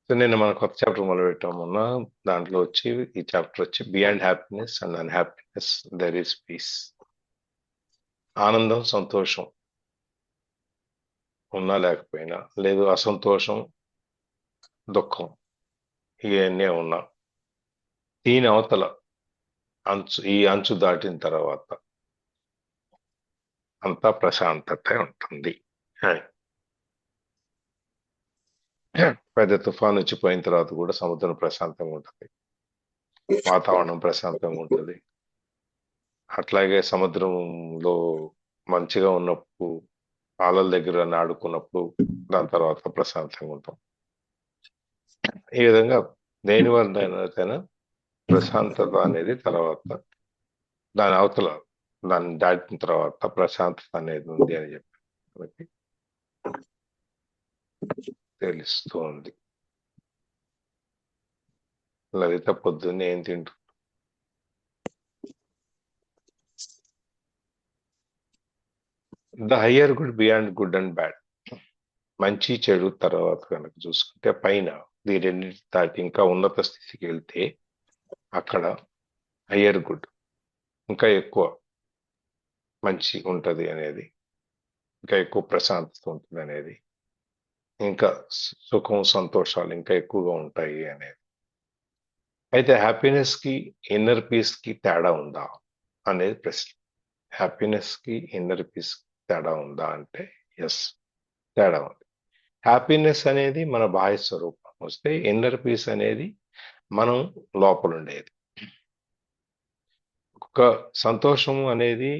So నేను మన కొత్త చాప్టర్ మొదలుపెట్టాం మొన్న. దాంట్లో వచ్చి ఈ చాప్టర్ వచ్చి beyond happiness and unhappiness there is peace. ఆనందం, సంతోషం ఉన్నా లేకపోయినా, లేదు అసంతోషం, దుఃఖం, ఇవన్నీ ఉన్నా, దీని అవతల ఈ అంచు దాటిన తర్వాత అంతా ప్రశాంతత ఉంటుంది. పెద్ద తుఫాన్ వచ్చి పోయిన తర్వాత కూడా సముద్రం ప్రశాంతంగా ఉంటుంది, వాతావరణం ప్రశాంతంగా ఉంటుంది. అట్లాగే సముద్రంలో మంచిగా ఉన్నప్పుడు, అలల దగ్గర ఆడుకున్నప్పుడు దాని తర్వాత ప్రశాంతంగా ఉంటాం. ఈ విధంగా దేని వల్ల ప్రశాంతత అనేది తర్వాత, దాని అవతల, దాన్ని దాటిన తర్వాత ప్రశాంతత అనేది ఉంది అని చెప్పి మనకి తెలుస్తూ ఉంది. లలిత పొద్దున్నే ఏం తింటూ? The higher good beyond good and bad. మంచి చెడు తర్వాత కనుక చూసుకుంటే పైన ఈ రెండింటి దాటి ఇంకా ఉన్నత స్థితికి వెళ్తే అక్కడ హయ్యర్ గుడ్, ఇంకా ఎక్కువ మంచి ఉంటుంది అనేది, ఇంకా ఎక్కువ ప్రశాంతత ఉంటుంది అనేది, ఇంకా సుఖం సంతోషాలు ఇంకా ఎక్కువగా ఉంటాయి అనేది. అయితే హ్యాపీనెస్ కి ఇన్నర్ పీస్ కి తేడా ఉందా అనేది ప్రశ్న. హ్యాపీనెస్ కి ఇన్నర్ పీస్ తేడా ఉందా అంటే ఎస్, తేడా ఉంది. హ్యాపీనెస్ అనేది మన బాహ్య స్వరూపం వస్తే, ఇన్నర్ పీస్ అనేది మనం లోపల ఉండేది. ఒక సంతోషం అనేది,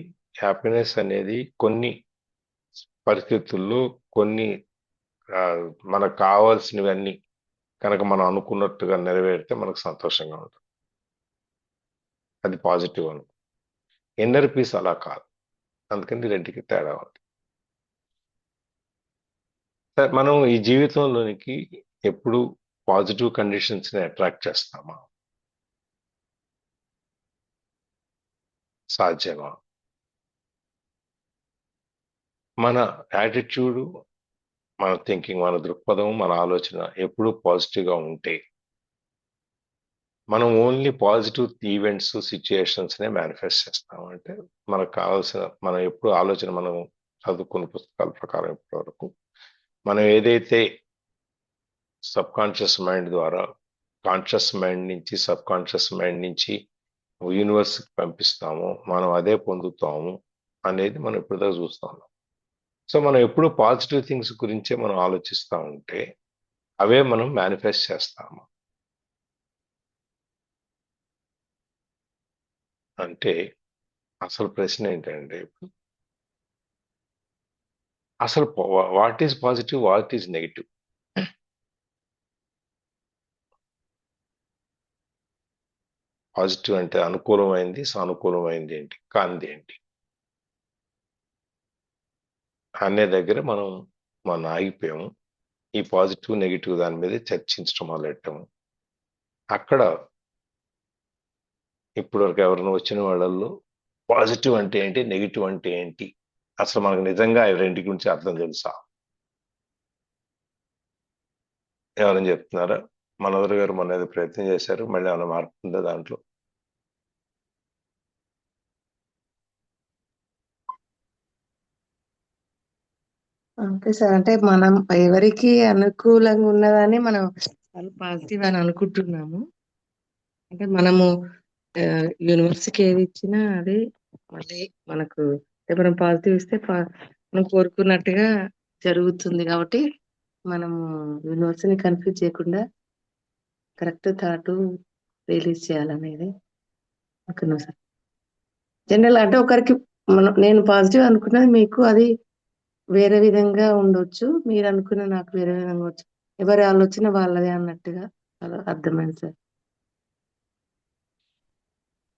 హ్యాపీనెస్ అనేది కొన్ని పరిస్థితుల్లో, కొన్ని మనకు కావాల్సినవన్నీ కనుక మనం అనుకున్నట్టుగా నెరవేరితే మనకు సంతోషంగా ఉంటుంది, అది పాజిటివ్ అను. ఇన్నర్ పీస్ అలా కాదు, అందుకని రెండుకి తేడా ఉంది. మనం ఈ జీవితంలోనికి ఎప్పుడు పాజిటివ్ కండిషన్స్ ని అట్రాక్ట్ చేస్తామా? సాధ్యమా? మన యాటిట్యూడ్, మన థింకింగ్, మన దృక్పథం, మన ఆలోచన ఎప్పుడు పాజిటివ్గా ఉంటే మనం ఓన్లీ పాజిటివ్ ఈవెంట్స్, సిచ్యుయేషన్స్నే మేనిఫెస్ట్ చేస్తాం. అంటే మనకు కావాల్సిన, మనం ఎప్పుడు ఆలోచన, మనం చదువుకున్న పుస్తకాల ప్రకారం ఇప్పటి వరకు మనం ఏదైతే సబ్ కాన్షియస్ మైండ్ ద్వారా కాన్షియస్ మైండ్ నుంచి, సబ్ కాన్షియస్ మైండ్ నుంచి యూనివర్స్కి పంపిస్తామో మనం అదే పొందుతాము అనేది మనం ఇప్పటిదాకా చూస్తా ఉన్నాం. సో మనం ఎప్పుడు పాజిటివ్ థింగ్స్ గురించే మనం ఆలోచిస్తూ ఉంటే అవే మనం మేనిఫెస్ట్ చేస్తాము. అంటే అసలు ప్రశ్న ఏంటంటే, ఇప్పుడు అసలు what is positive, what is negative? Positive అంటే అనుకూలమైంది, సానుకూలమైంది ఏంటి, కానిది ఏంటి అనే దగ్గర మనం ఆగిపోయాము. ఈ పాజిటివ్ నెగిటివ్ దాని మీద చర్చించడం మొదలెట్టాము. అక్కడ ఇప్పుడు వరకు ఎవరైనా వచ్చిన వాళ్ళల్లో పాజిటివ్ అంటే ఏంటి, నెగిటివ్ అంటే ఏంటి, అసలు మనకు నిజంగా రెండింటి గురించి అర్థం తెలుసా? ఎవరైనా చెప్తున్నారా? మనోహర్ గారు మొన్న ఏదో ప్రయత్నం చేశారు, మళ్ళీ ఏమైనా మార్పు ఉందా దాంట్లో? అంతే సార్. అంటే మనం ఎవరికి అనుకూలంగా ఉన్నదని మనం పాజిటివ్ అని అనుకుంటున్నాము. అంటే మనము యూనివర్సిటీకి ఏది ఇచ్చినా అది మళ్ళీ మనకు, మనం పాజిటివ్ ఇస్తే మనం కోరుకున్నట్టుగా జరుగుతుంది. కాబట్టి మనము యూనివర్సిటీని కన్ఫ్యూజ్ చేయకుండా కరెక్ట్ థాట్ రిలీజ్ చేయాలనేది అనుకున్నాం సార్. జనరల్ అంటే ఒకరికి నేను పాజిటివ్ అనుకున్నది మీకు అది వేరే విధంగా ఉండొచ్చు, మీరు అనుకున్న నాకు వేరే విధంగా ఉండొచ్చు. ఎవరి ఆలోచన వాళ్ళదే అన్నట్టుగా అలా అర్థమైంది సార్.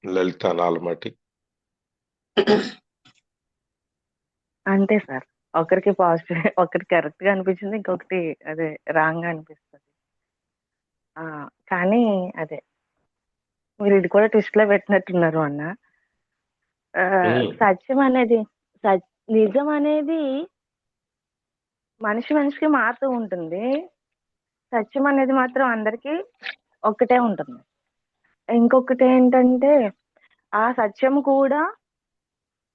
లలిత నాలమటి. అంతే సార్. ఒకరికి పాజిటివ్, ఒకరికి కరెక్ట్ గా అనిపించింది, ఇంకొకటి అదే రాంగ్ గా అనిపిస్తుంది. కానీ అదే మీరు ఇది కూడా ట్విస్ట్ లో పెట్టినట్టున్నారు అన్న. సత్యం అనేది, నిజం అనేది మనిషి మనిషికి మారుతూ ఉంటుంది. సత్యం అనేది మాత్రం అందరికీ ఒక్కటే ఉంటుంది. ఇంకొకటి ఏంటంటే ఆ సత్యం కూడా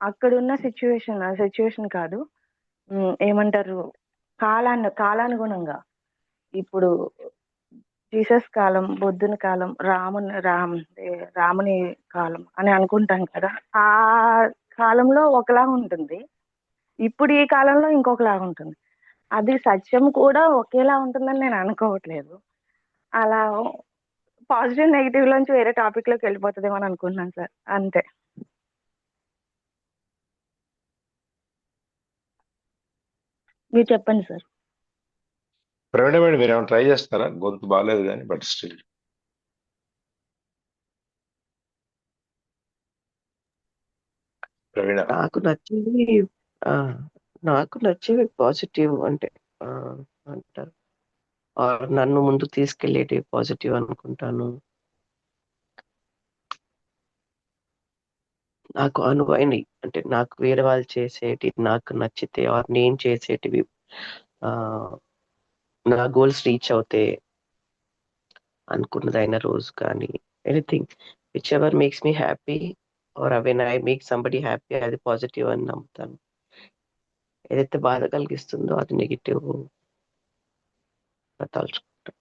అక్కడున్న సిచ్యువేషన్ కాదు, ఏమంటారు, కాలానుగుణంగా. ఇప్పుడు జీసస్ కాలం, బుద్ధుని కాలం, రాముని కాలం అని అనుకుంటాం కదా. ఆ కాలంలో ఒకలాగా ఉంటుంది, ఇప్పుడు ఈ కాలంలో ఇంకొకలాగా ఉంటుంది. అది సత్యం కూడా ఒకేలా ఉంటుందని నేను అనుకోవట్లేదు. అలా పాజిటివ్ నెగిటివ్ లోంచి వేరే టాపిక్ లోకి వెళ్ళిపోతుందేమో అని అనుకుంటున్నాను సార్, అంతే. మీరు చెప్పండి సార్. ప్రవీణ మేడం మీరు ఏమైనా ట్రై చేస్తారా? గొంతు బాగాలేదు కానీ బట్ స్టిల్. ప్రవీణ నాకు నచ్చింది ఆ, నాకు నచ్చేవి పాజిటివ్ అంటే ఆ, అంటారు నన్ను ముందుకు తీసుకెళ్ళేటి పాజిటివ్ అనుకుంటాను. నాకు అనువైనవి అంటే నాకు వేరే వాళ్ళు చేసేటి నాకు నచ్చితే ఆర్ నేను చేసేటివి ఆ, నా గోల్స్ రీచ్ అవుతే అనుకున్నదైన రోజు కానీ anything which ever makes me happy or when I make somebody happy అది పాజిటివ్ అని నమ్ముతాను. ఏదైతే బాధ కలిగిస్తుందో అది నెగిటివ్ తలుచుకుంటాను.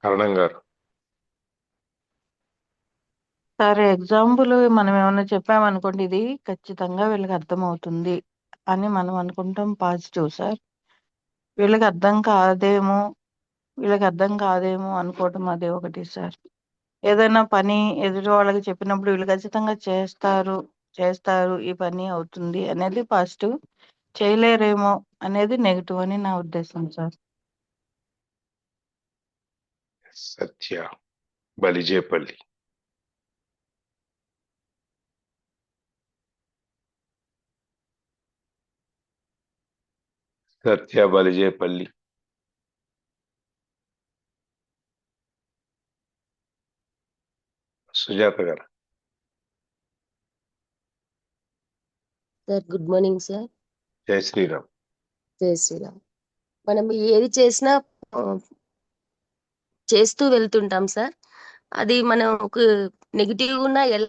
కరణం గారు. సరే, ఎగ్జాంపుల్ మనం ఏమన్నా చెప్పామనుకోండి, ఇది ఖచ్చితంగా వీళ్ళకి అర్థమవుతుంది అని మనం అనుకుంటాం పాజిటివ్ సార్. వీళ్ళకి అర్థం కాదేమో అనుకోవటం అదే ఒకటి సార్. ఏదైనా పని ఎదుటి వాళ్ళకి చెప్పినప్పుడు వీళ్ళు ఖచ్చితంగా చేస్తారు ఈ పని అవుతుంది అనేది పాజిటివ్. చేయలేరేమో అనేది నెగిటివ్ అని నా ఉద్దేశం సార్. సత్య బలిజేపల్లి. సత్య బలిజేపల్లి. సుజాత గారు. Sir good morning sir. జై శ్రీరామ్. జై శ్రీరామ్. మనం ఏది చేసినా ఆ, చేస్తూ వెళ్తుంటాం సార్. అది మనకు నెగిటివ్ ఉన్నా ఎలా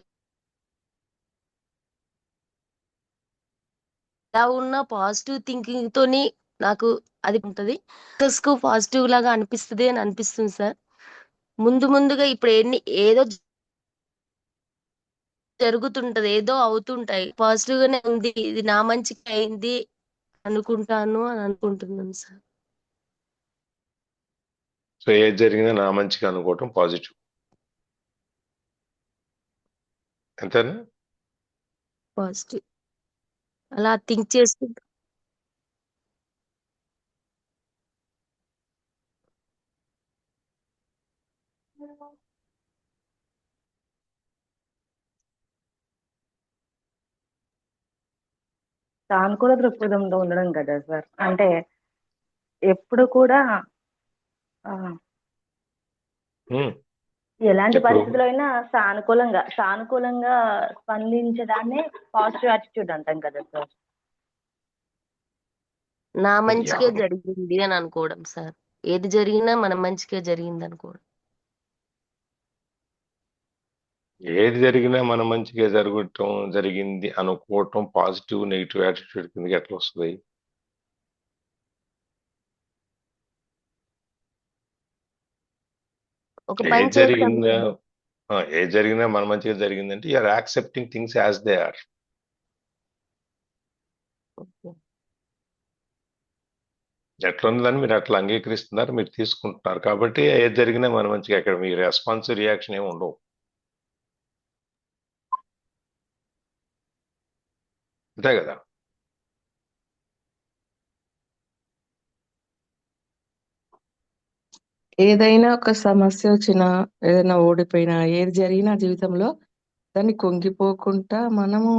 ఉన్నా పాజిటివ్ థింకింగ్ తోని నాకు అది ఉంటది. పాజిటివ్ లాగా అనిపిస్తుంది అని అనిపిస్తుంది సార్. ముందుగా ఇప్పుడు ఏదో జరుగుతుంటది, ఏదో అవుతుంటాయి, పాజిటివ్ గానే ఉంది, ఇది నా మంచికి అయింది అనుకుంటాను అని అనుకుంటున్నాను సార్. సో ఏది జరిగినా నా మంచిగా అనుకోవటం పాజిటివ్, అంతేనా? పాజిటివ్ అలా థింక్ చేస్తూ సానుకూల దృక్పథంలో ఉండడం కదా సార్. అంటే ఎప్పుడు కూడా ఆ, ఉమ్, ఎలాంటి ఎప్పుడు పరిస్థితుల్లో అయినా సానుకూలంగా స్పందించడాన్ని పాజిటివ్ యాటిట్యూడ్ అంటాం కదా సార్. నా యా. మంచికే జరిగింది అని అనుకోవడం సార్. ఏది జరిగినా మన మంచికే జరిగింది అనుకోవడం. ఏది జరిగినా మన మంచిగా జరిగింది అనుకోవటం పాజిటివ్ నెగిటివ్ యాటిట్యూడ్ కిందకి ఎట్లా వస్తుంది? ఒక పని ఏది చేస్తాం జరిగిందా సార్. ఏది జరిగినా మన మంచిగా జరిగిందంటే you're accepting things as they are. Okay. ఎట్లా ఉందని మీరు అట్లా అంగీకరిస్తున్నారు, మీరు తీసుకుంటున్నారు కాబట్టి ఏది జరిగినా మన మంచిగా. అక్కడ మీ రెస్పాన్స్ రియాక్షన్ ఏమి ఉండవు, అంతే కదా? ఏదైనా ఒక సమస్య వచ్చినా, ఏదైనా ఓడిపోయినా, ఏది జరిగినా జీవితంలో దాన్ని కుంగిపోకుండా మనము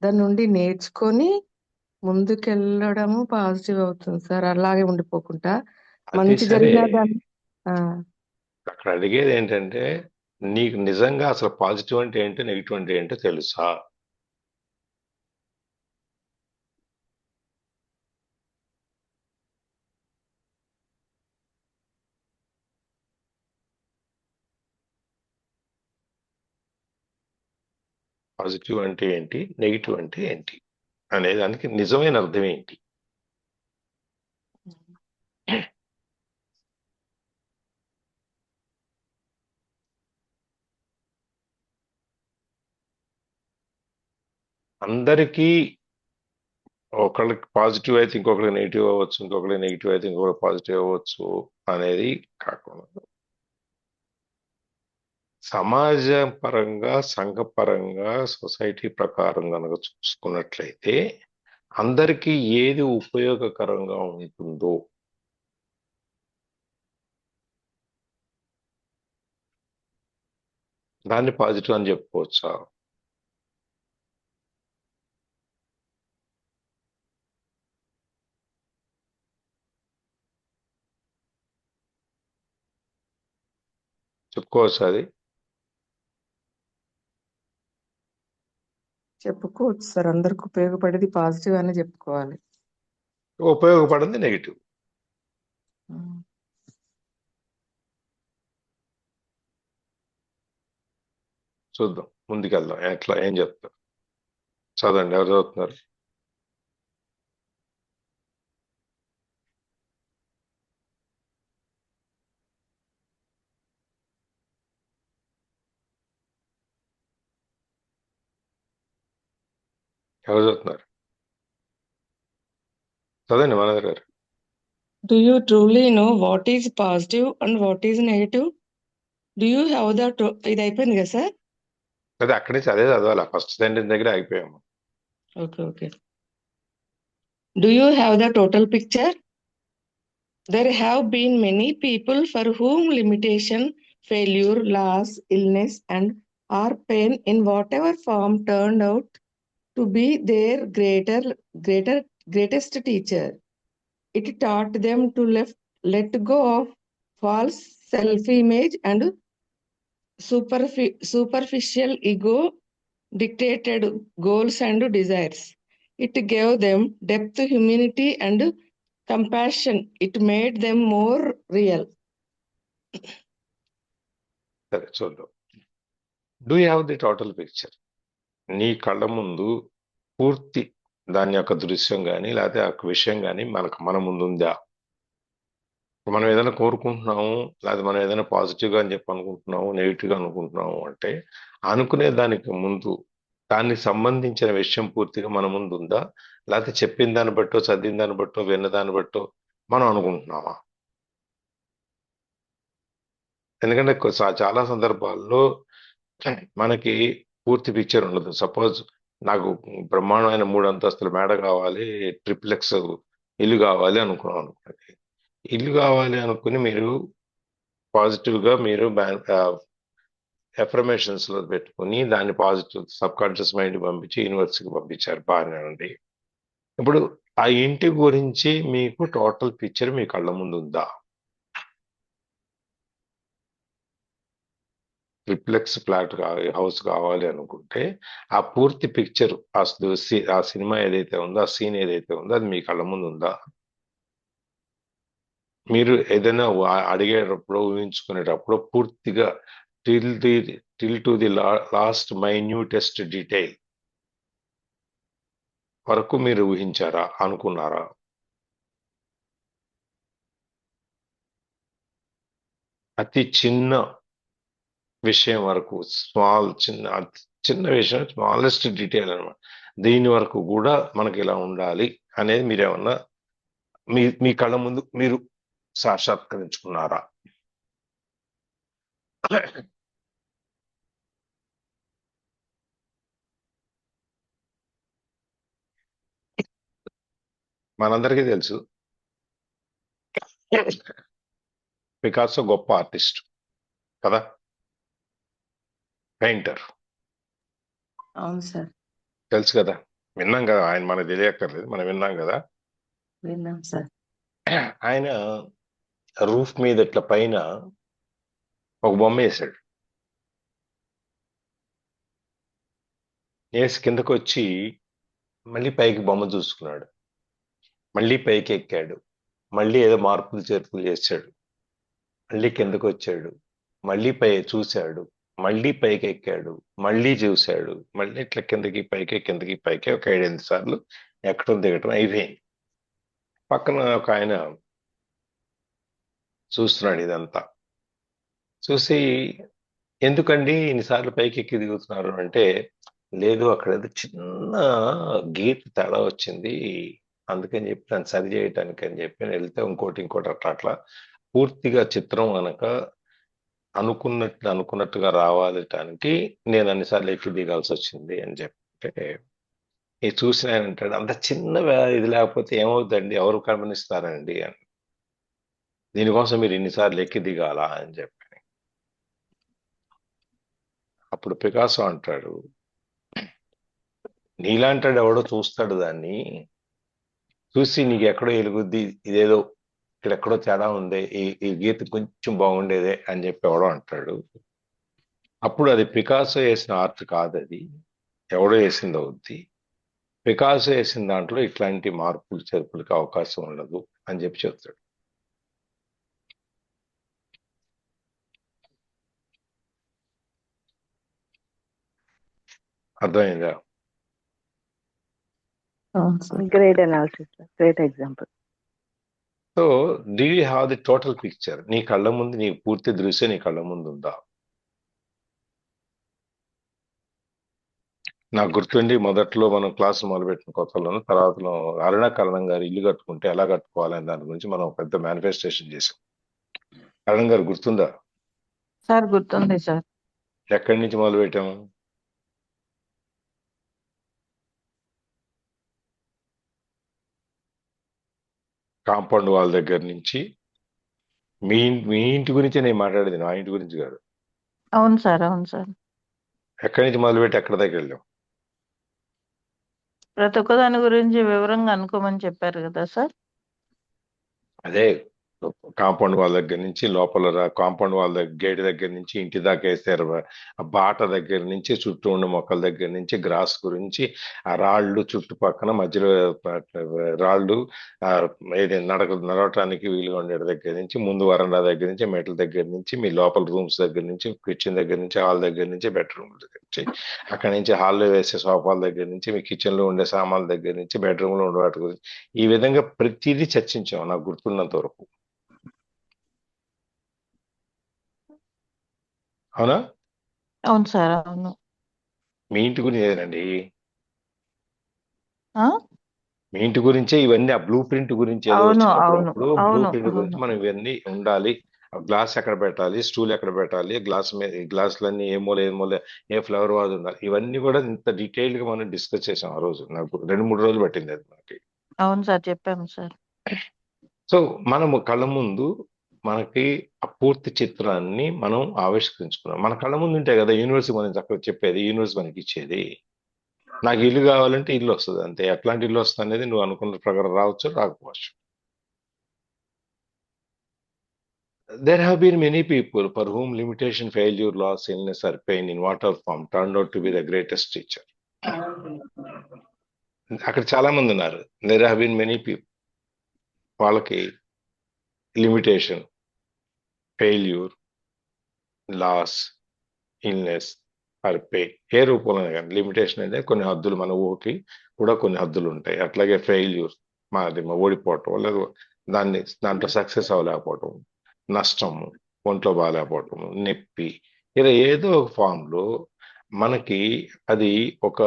దాని నుండి నేర్చుకొని ముందుకెళ్ళడము పాజిటివ్ అవుతుంది సార్. అలాగే ఉండిపోకుండా అది మంచి సరే. జరిగినా దాన్ని ఆ, అక్కడ అడిగేది ఏంటంటే నీకు నిజంగా అసలు పాజిటివ్ అంటే ఏంటో నెగిటివ్ అంటే ఏంటో తెలుసా? పాజిటివ్ అంటే ఏంటి, నెగిటివ్ అంటే ఏంటి అనే దానికి నిజమైన అర్థం ఏంటి? అందరికీ ఒకళ్ళకి పాజిటివ్ అయితే ఇంకొకరికి నెగిటివ్ అవ్వచ్చు, ఇంకొకరికి నెగిటివ్ అయితే ఇంకొకరికి పాజిటివ్ అవ్వచ్చు అనేది కాకుండా సమాజ పరంగా, సంఘ పరంగా, సొసైటీ ప్రకారం కనుక చూసుకున్నట్లయితే అందరికీ ఏది ఉపయోగకరంగా ఉంటుందో దాన్ని పాజిటివ్ అని చెప్పుకోవచ్చా? చెప్పుకోవచ్చా అది? చెప్పుకోవచ్చు సార్, అందరికి ఉపయోగపడేది పాజిటివ్ అని చెప్పుకోవాలి. ఉపయోగపడింది నెగిటివ్. ఉమ్. చూద్దాం, ముందుకెళ్దాం. ఎట్లా, ఏం చెప్తారు? చదవండి, ఎవరు చదువుతున్నారు? ఎవరు చదువుతున్నారు? చదవండి మనోహర్ గారు. Do you truly know what is positive and what is negative? Do you have the ఇది అయిపోయింది కదా సార్? అదే అక్కడి నుంచి అదే చదవాలి. ఫస్ట్ సెంటెన్స్ దగ్గర ఆగిపోయాము. Okay. Do you have the total picture? There have been many people for whom limitation, failure, loss, illness, and or pain in whatever form turned out to be their greatest teacher. It taught them to let go of false self-image and superficial ego dictated goals and desires. It gave them depth, humanity, and compassion. It made them more real. సరే చూద్దాం. Do you have the total picture? నీ కళ్ళ ముందు పూర్తి దాని యొక్క దృశ్యం కానీ లేకపోతే ఆ విషయం కానీ మన ముందు ఉందా? మనం ఏదైనా కోరుకుంటున్నాము, లేదా మనం ఏదైనా పాజిటివ్గా అని చెప్పి అనుకుంటున్నాము, నెగిటివ్గా అనుకుంటున్నాము అంటే అనుకునే దానికి ముందు దానికి సంబంధించిన విషయం పూర్తిగా మన ముందు ఉందా, లేకపోతే చెప్పిన దాన్ని బట్టో, చదివిన దాన్ని బట్టో, విన్న దాన్ని బట్టో మనం అనుకుంటున్నామా? ఎందుకంటే చాలా సందర్భాల్లో మనకి పూర్తి పిక్చర్ ఉండదు. సపోజ్ నాకు బ్రహ్మాండమైన 3 అంతస్తుల మేడ కావాలి, ట్రిప్లెక్స్ ఇల్లు కావాలి అనుకున్నాం అనుకోండి. ఇల్లు కావాలి అనుకుని మీరు పాజిటివ్గా మీరు ఎఫర్మేషన్స్ లో పెట్టుకుని దాన్ని పాజిటివ్ సబ్ కాన్షియస్ మైండ్ పంపించి యూనివర్స్కి పంపించారు, బాగానే ఉంది. ఇప్పుడు ఆ ఇంటి గురించి మీకు టోటల్ పిక్చర్ మీ కళ్ళ ముందు ఉందా? ట్రిప్లెక్స్ ఫ్లాట్ హౌస్ కావాలి అనుకుంటే ఆ పూర్తి పిక్చర్, ఆ సినిమా ఏదైతే ఉందో, ఆ సీన్ ఏదైతే ఉందో అది మీ కళ్ళ ముందు ఉందా? మీరు ఏదైనా అడిగేటప్పుడు, ఊహించుకునేటప్పుడు పూర్తిగా till to the last minutest detail వరకు మీరు ఊహించారా, అనుకున్నారా? అతి చిన్న విషయం వరకు, చిన్న విషయం, స్మాలెస్ట్ డీటెయిల్ అనమాట. దీని వరకు కూడా మనకి ఇలా ఉండాలి అనేది మీరేమన్నా మీ కళ్ళ ముందు మీరు సాక్షాత్కరించుకున్నారా? మనందరికీ తెలుసు పికాసో గొప్ప ఆర్టిస్ట్ కదా, పెయింటర్. అవును సార్, తెలుసు కదా, విన్నాం కదా. ఆయన మనకు తెలియక్కర్లేదు, మనం విన్నాం కదా. విన్నాం సార్. ఆయన రూఫ్ మీద ఇట్లా పైన ఒక బొమ్మ వేసాడు. వేసి కిందకు వచ్చి మళ్ళీ పైకి బొమ్మ చూసుకున్నాడు, మళ్ళీ పైకి ఎక్కాడు, మళ్ళీ ఏదో మార్పులు చేర్పులు చేశాడు, మళ్ళీ కిందకు వచ్చాడు, మళ్ళీ పై చూశాడు, మళ్ళీ పైకి ఎక్కాడు, మళ్ళీ చూశాడు, మళ్ళీ ఇట్లా కిందకి పైకి ఒక 7-8 సార్లు ఎక్కడం దిగటం అయిపోయింది. పక్కన ఒక ఆయన చూస్తున్నాడు ఇదంతా. చూసి, ఎందుకండి ఇన్నిసార్లు పైకి ఎక్కి దిగుతున్నారు అంటే, లేదు అక్కడ ఏదో చిన్న గీత తేడా వచ్చింది, అందుకని చెప్పి దాన్ని సరి చేయటానికి అని చెప్పి నేను వెళ్తే ఇంకోటి అట్లా పూర్తిగా చిత్రం కనుక అనుకున్నట్టుగా రావాలటానికి నేను అన్నిసార్లు ఎక్కి దిగాల్సి వచ్చింది అని చెప్తే, ఇది చూసిన ఆయన అంటాడు, అంత చిన్న ఇది లేకపోతే ఏమవుతుందండి, ఎవరు గమనిస్తారండి అని, దీనికోసం మీరు ఇన్నిసార్లు ఎక్కి దిగాలా అని చెప్పి. అప్పుడు పికాసో అంటాడు, నీలాంటాడు ఎవడో చూస్తాడు దాన్ని, చూసి నీకు ఎక్కడో ఎలుగుద్ది, ఇదేదో ఇక్కడెక్కడో తేడా ఉంది, ఈ గీత కొంచెం బాగుండేదే అని చెప్పి ఎవడో అంటాడు. అప్పుడు అది పికాసో వేసిన ఆర్ట్ కాదు, అది ఎవడో వేసింది అవుద్ది. పికాసో వేసిన దాంట్లో ఇట్లాంటి మార్పులు చేర్పులకి అవకాశం ఉండదు అని చెప్పి చెప్తాడు. అర్థమైందా? అవును sir. Great analysis, great example. So do you have the total picture? నీ కళ్ళ ముందు, నీ పూర్తి దృశ్యం నీ కళ్ళ ముందు ఉందా? నాకు గుర్తుండి మొదట్లో మనం క్లాస్ మొదలుపెట్టిన కొత్తలోను, తర్వాతలో అరుణాకరణం గారు ఇల్లు కట్టుకుంటే ఎలా కట్టుకోవాలని దాని గురించి మనం పెద్ద మేనిఫెస్టేషన్ చేసాం. అరుణ్ గారు గుర్తుందా? సార్ గుర్తుంది సార్. ఎక్కడి నుంచి మొదలు పెట్టాము? కాంపౌండ్ వాల్ దగ్గర నుంచి. మీ ఇంటి గురించి నేను మాట్లాడేది, నా ఇంటి గురించి కాదు. అవును సార్, అవును సార్. ఎక్కడి నుంచి మొదలుపెట్టి ఎక్కడి దగ్గర వెళ్ళాం? ప్రతి ఒక్క దాని గురించి వివరంగా అనుకోమని చెప్పారు కదా సార్. అదే కాంపౌండ్ వాల్ దగ్గర నుంచి లోపల, కాంపౌండ్ వాల్ దగ్గర గేట్ దగ్గర నుంచి ఇంటి దాకా వేసారు, ఆ బాట దగ్గర నుంచి చుట్టూ ఉండే మొక్కల దగ్గర నుంచి గ్రాస్ గురించి, ఆ రాళ్ళు చుట్టుపక్కన మధ్యలో రాళ్ళు, ఏది నడవటానికి వీలుగా ఉండే దగ్గర నుంచి, ముందు వరండా దగ్గర నుంచి, మెట్ల దగ్గర నుంచి, మీ లోపల రూమ్స్ దగ్గర నుంచి, కిచెన్ దగ్గర నుంచి, హాల్ దగ్గర నుంచి, బెడ్రూమ్ దగ్గర నుంచి, అక్కడి నుంచి హాల్లో వేసే సోఫాల దగ్గర నుంచి, మీ కిచెన్ లో ఉండే సామాన్ల దగ్గర నుంచి, బెడ్రూమ్ లో ఉండే వాటి గురించి, ఈ విధంగా ప్రతిదీ చర్చించాం నాకు గుర్తున్నంత వరకు. అవునా? అవును సార్, అవును. మీ ఇంటి గురించి ఏదండి? ఆ? మీ ఇంటి గురించే ఇవన్నీ, ఆ బ్లూ ప్రింట్ గురించి ఏదో అవును, వచ్చినప్పుడు అవును, అప్పుడు బ్లూ అవును, ప్రింట్ గురించి అవును. మనం ఇవన్నీ ఉండాలి, గ్లాస్ ఎక్కడ పెట్టాలి, స్టూల్ ఎక్కడ పెట్టాలి, గ్లాస్ మీద ఈ గ్లాసులన్నీ ఏ మూల ఏ ఫ్లవర్ వాజ్ ఉండాలి, ఇవన్నీ కూడా ఇంత డీటెయిల్ గా మనం డిస్కస్ చేసాం ఆ రోజు. నాకు 2-3 రోజులు పట్టింది అది మనకి. అవును సార్, చెప్పాము సార్. సో మనము కళ్ళ ముందు మనకి ఆ పూర్తి చిత్రాన్ని మనం ఆవిష్కరించుకున్నాం. మన కళ్ళ ముందు ఉంటే కదా యూనివర్స్ మనం చక్కగా చెప్పేది, యూనివర్స్ మనకి ఇచ్చేది. నాకు ఇల్లు కావాలంటే ఇల్లు వస్తుంది అంతే. ఎట్లాంటి ఇల్లు వస్తుంది అనేది నువ్వు అనుకున్న ప్రకారం రావచ్చు, రాకపోవచ్చు. There have been many people for whom limitation, failure, loss, illness or pain in whatever form turned out to be the greatest teacher. అక్కడ చాలా మంది ఉన్నారు. There have been many people, వాళ్ళకి limitation, failure, loss, illness or pain ఏ రూపంలో కానీ, limitation అనేది కొన్ని హద్దులు, మన ఊహకి కూడా కొన్ని హద్దులు ఉంటాయి. అట్లాగే ఫెయిల్యూర్, మాది ఓడిపోవటం, లేదా దాంట్లో సక్సెస్ అవ్వలేకపోవటం, నష్టము, ఒంట్లో బాగాలేకపోవటం, నొప్పి, ఇలా ఏదో ఒక ఫామ్లో మనకి అది ఒక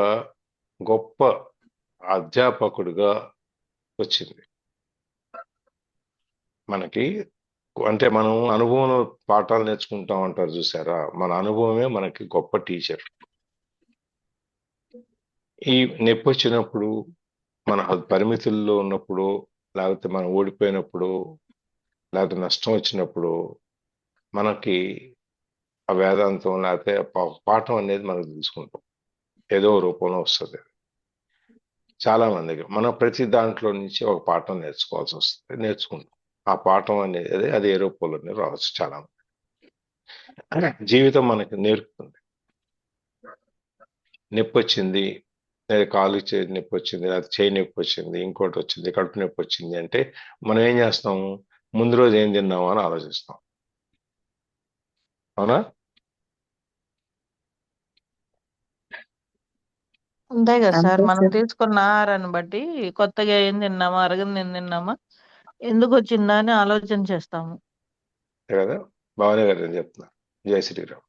గొప్ప అధ్యాపకుడిగా వచ్చింది మనకి. అంటే మనం అనుభవంలో పాఠాలు నేర్చుకుంటాం అంటారు చూసారా, మన అనుభవమే మనకి గొప్ప టీచర్. ఈ నొప్పి వచ్చినప్పుడు, మన పరిమితుల్లో ఉన్నప్పుడు, లేకపోతే మనం ఓడిపోయినప్పుడు, లేకపోతే నష్టం వచ్చినప్పుడు, మనకి ఆ వేదాంతం లేకపోతే పాఠం అనేది మనకు తెలుసుకుంటాం, ఏదో రూపంలో వస్తుంది. చాలా మందికి మనం ప్రతి దాంట్లో నుంచి ఒక పాఠం నేర్చుకోవాల్సి వస్తుంది, నేర్చుకుంటాం. ఆ పాఠం అనేది అది ఏ రూపంలోనే రావచ్చు. చాలా జీవితం మనకి నేర్పుతుంది. నొప్పి వచ్చింది, లేదా కాలు నొప్పి వచ్చింది, లేదా చేయి నొప్పి వచ్చింది, ఇంకోటి వచ్చింది, కడుపు నొప్పి వచ్చింది అంటే మనం ఏం చేస్తాము? ముందు రోజు ఏం తిన్నాము అని ఆలోచిస్తాం. అవునా? అంతే కదా సార్, అంతే మనం సార్. తీసుకున్న ఆహారాన్ని బట్టి కొత్తగా ఏం తిన్నామా, అరగని ఏం తిన్నామా, ఎందుకు వచ్చిందా అని ఆలోచన చేస్తాము. అంతే కదా? భవానీ గారు ఏం చెప్తున్నారు? జై శ్రీరామ్.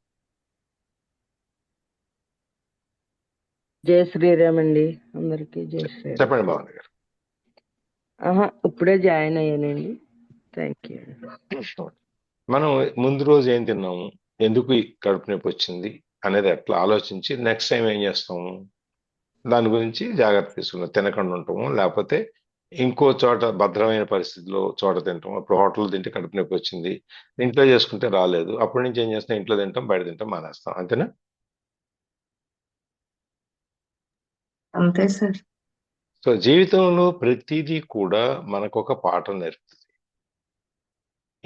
జై శ్రీరామ్ అండి, అందరికీ జై శ్రీరామ్. చెప్పండి భవానీ గారు. ఇప్పుడే జాయిన్ అయ్యానండి. Thank you. మనం ముందు రోజు ఏం తిన్నాము, ఎందుకు ఈ కడుపు నొప్పి వచ్చింది అనేది ఎట్లా ఆలోచించి నెక్స్ట్ టైం ఏం చేస్తాము, దాని గురించి జాగ్రత్త తీసుకున్నాం. తినకుండా ఉంటాము, లేకపోతే ఇంకో చోట భద్రమైన పరిస్థితిలో చోట తింటాం. అప్పుడు హోటల్ తింటే కడుపు నొప్పి వచ్చింది, ఇంట్లో చేసుకుంటే రాలేదు, అప్పటి నుంచి ఏం చేస్తాం, ఇంట్లో తింటాం, బయట తింటాం మానేస్తాం. అంతేనా? అంతే సార్. సో జీవితంలో ప్రతిదీ కూడా మనకు ఒక పాఠం నేర్పుతుంది.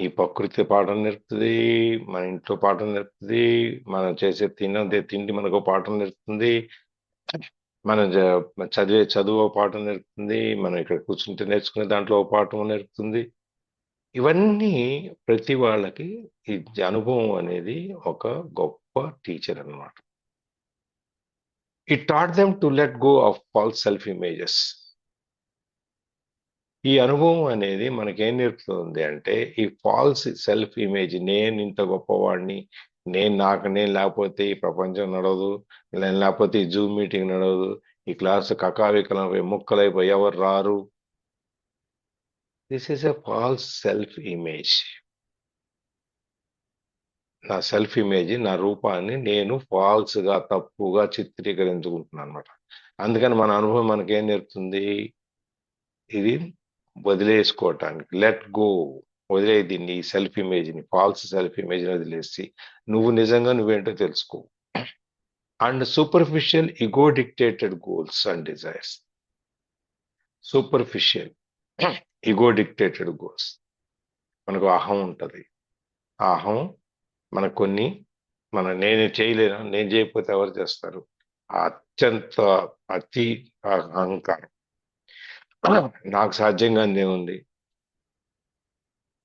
ఈ ప్రకృతి పాఠం నేర్పుతుంది, మన ఇంట్లో పాఠం నేర్పుతుంది, మనం చేసే తిండి మనకు పాఠం నేర్పుతుంది, మనం చదివే చదువు ఒక పాఠం నేర్పుతుంది, మనం ఇక్కడ కూర్చుంటే నేర్చుకునే దాంట్లో ఒక పాఠం నేర్పుతుంది. ఇవన్నీ ప్రతి వాళ్ళకి ఈ అనుభవం అనేది ఒక గొప్ప టీచర్ అన్నమాట. It taught them to let go of false self images. ఈ అనుభవం అనేది మనకేం నేర్పుతుంది అంటే, ఈ ఫాల్స్ సెల్ఫ్ ఇమేజ్, నేను ఇంత గొప్పవాడిని, నేను లేకపోతే ఈ ప్రపంచం నడవదు, నేను లేకపోతే ఈ జూమ్ మీటింగ్ నడవదు, ఈ క్లాస్ కకావికలైపోయి ముక్కలైపోయి ఎవరు రారు. This is a false self image. నా సెల్ఫ్ ఇమేజ్, నా రూపాన్ని నేను ఫాల్స్ గా, తప్పుగా చిత్రీకరించుకుంటున్నాను అనమాట. అందుకని మన అనుభవం మనకేం నేర్పుతుంది, ఇది వదిలేసుకోవటానికి, లెట్ గో, వదిలే దీన్ని, ఈ సెల్ఫ్ ఇమేజ్ని, ఫాల్స్ సెల్ఫ్ ఇమేజ్ని వదిలేసి నువ్వు నిజంగా నువ్వేంటో తెలుసుకో. And superficial ego dictated goals and desires. Superficial ego dictated goals, మనకు అహం ఉంటుంది. ఆ అహం మనకు కొన్ని, నేను చేయలేను, నేను చేయకపోతే ఎవరు చేస్తారు, అత్యంత అతి అహంకారం. నాకు సాధ్యంగా ఉంది.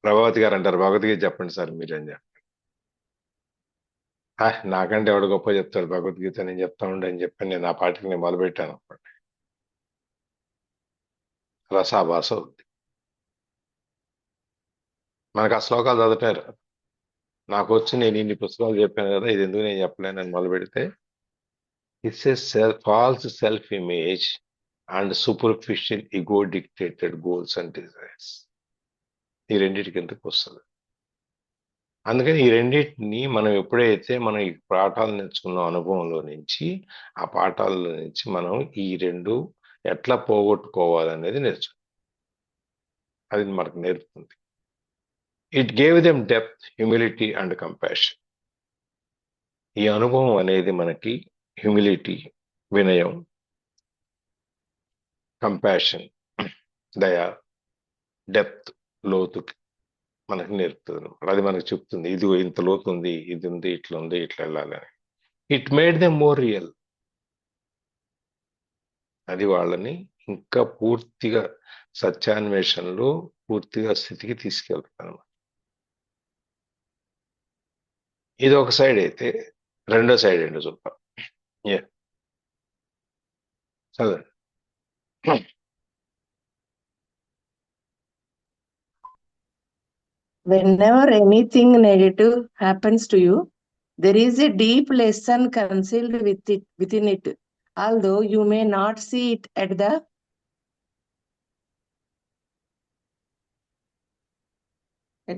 ప్రభావతి గారు అంటారు, భగవద్గీత చెప్పండి సార్ మీరేం చెప్పండి. నాకంటే ఎవడు గొప్ప చెప్తాడు భగవద్గీత, నేను చెప్తా ఉండే అని చెప్పి నేను ఆ పాటికి నేను మొదలుపెట్టాను అనుకోండి, రసాభాస ఉంది. మనకు ఆ శ్లోకాలు చదవటారు, నాకు వచ్చి నేను ఇన్ని పుస్తకాలు చెప్పాను కదా, ఇది ఎందుకు నేను చెప్పలేను అని మొదలు పెడితే, it's a false self image and superficial ego dictated goals and desires. ఈ రెండింటి కిందకి వస్తుంది. అందుకని ఈ రెండింటిని మనం ఎప్పుడైతే మనం ఈ పాఠాలు నేర్చుకున్న అనుభవంలో నుంచి, ఆ పాఠాలలో నుంచి మనం ఈ రెండు ఎట్లా పోగొట్టుకోవాలనేది నేర్చుకున్నాం. అది మనకు నేర్పుతుంది. It gave them depth, humility and compassion. ఈ అనుభవం అనేది మనకి హ్యూమిలిటీ, వినయం, కంపాషన్, దయ, డెప్త్, లోతు మనకి నేర్పుతుంది అనమాట. అది మనకు చెప్తుంది, ఇది ఇంత లోతు ఉంది, ఇది ఉంది, ఇట్లా ఉంది, ఇట్లా వెళ్ళాలని. It made them more real. అది వాళ్ళని ఇంకా పూర్తిగా సత్యాన్వేషణలో పూర్తిగా స్థితికి తీసుకెళ్తుంది అనమాట. ఇది ఒక సైడ్ అయితే, రెండో సైడ్ ఏంటో చూద్దాం. చదవండి. Whenever anything negative happens to you, there is a deep lesson concealed within it, although you may not see it at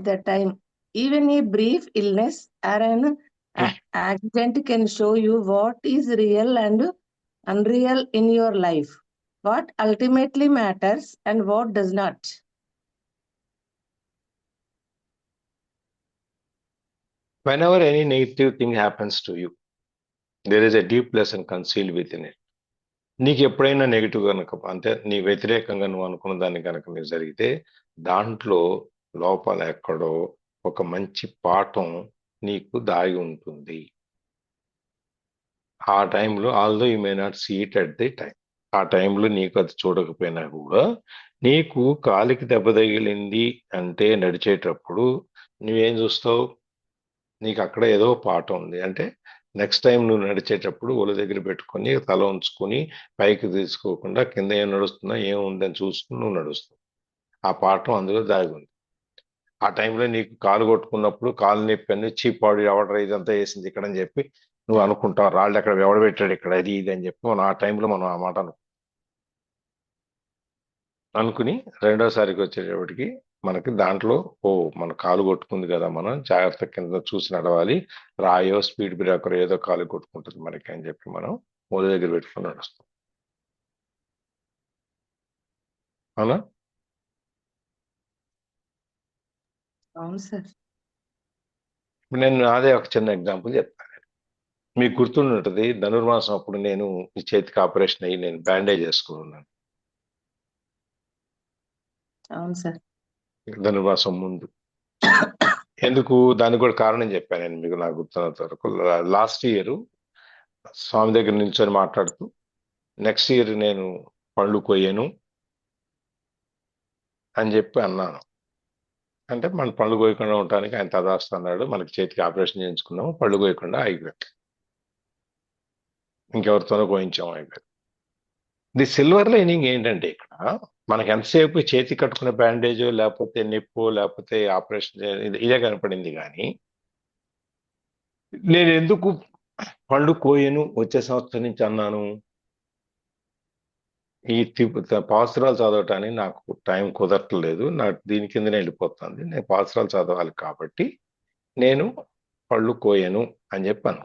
the time. Even a brief illness or an accident can show you what is real and unreal in your life, what ultimately matters and what does not. Whenever any negative thing happens to you, there is a deep lesson concealed within it. నీకు ఎప్పుడైనా negative కనుక, అంటే నీ వ్యతిరేకంగా నువ్వు అనుకున్న దాన్ని కనుక నీకు జరిగితే, దాంట్లో లోపల ఎక్కడో ఒక మంచి పాఠం నీకు దాగి ఉంటుంది. ఆ టైంలో, although you may not see it at the time, ఆ టైంలో నీకు అది చూడకపోయినా కూడా, నీకు కాలికి దెబ్బ తగిలింది అంటే నడిచేటప్పుడు నువ్వేం చూస్తావు, నీకు అక్కడ ఏదో పాఠం ఉంది. అంటే నెక్స్ట్ టైం నువ్వు నడిచేటప్పుడు ఒళ్ళు దగ్గర పెట్టుకొని తల ఉంచుకొని పైకి తీసుకోకుండా కింద ఏం నడుస్తున్నా ఏముందని చూసుకుని నువ్వు నడుస్తావు. ఆ పాఠం అందులో దాగి ఉంది. ఆ టైంలో నీకు కాలు కొట్టుకున్నప్పుడు కాలు నొప్పి అని చీపాడు ఎవడ ఇదంతా వేసింది ఇక్కడ అని చెప్పి నువ్వు అనుకుంటావు, రాళ్ళు ఎక్కడ ఎవడ పెట్టాడు ఇక్కడ ఇది ఇది అని చెప్పి మనం ఆ టైంలో మనం ఆ మాట అనుకుని రెండోసారికి వచ్చేటప్పటికి మనకి దాంట్లో మన కాలు కొట్టుకుంది కదా, మనం జాగ్రత్త కింద చూసి నడవాలి, రాయో స్పీడ్ బ్రేకర్ ఏదో కాలు కొట్టుకుంటుంది మనకి అని చెప్పి మనం మూల దగ్గర పెట్టుకుని నడుస్తాం. అవునా? అవును సార్. ఇప్పుడు నేను అదే ఒక చిన్న ఎగ్జాంపుల్ చెప్తాను. మీకు గుర్తుంటుంది, ధనుర్మాసం అప్పుడు నేను ఈ చేతికి ఆపరేషన్ అయ్యి నేను బ్యాండేజ్ వేసుకున్నాను. అవును సార్. ధనుర్మాసం ముందు ఎందుకు, దానికి కూడా కారణం చెప్పాను నేను మీకు, నాకు గుర్తున్నంత వరకు. లాస్ట్ ఇయర్ స్వామి దగ్గర నిల్చొని మాట్లాడుతూ నెక్స్ట్ ఇయర్ నేను పళ్ళు కొయ్యను అని చెప్పి అన్నాను. అంటే మన పళ్ళు కోయకుండా ఉండటానికి ఆయన తదాస్తు అన్నాడు. మనకి చేతికి ఆపరేషన్ చేయించుకున్నాము, పళ్ళు కోయకుండా అయిపోయాడు, ఇంకెవరితోనో కోయించాము, అయిపోయాడు. ది సిల్వర్ లైనింగ్ ఏంటంటే ఇక్కడ మనకి ఎంతసేపు చేతి కట్టుకున్న బ్యాండేజ్ లేకపోతే నొప్పో లేకపోతే ఆపరేషన్ ఇదే కనపడింది. కానీ నేను ఎందుకు పళ్ళు కోయను వచ్చే సంవత్సరం నుంచి అన్నాను, ఈ పాసురాలు చదవటానికి నాకు టైం కుదరట్లేదు, నాకు దీని కిందనే వెళ్ళిపోతుంది, నేను పాసురాలు చదవాలి కాబట్టి నేను పళ్ళు కోయను అని చెప్పాను.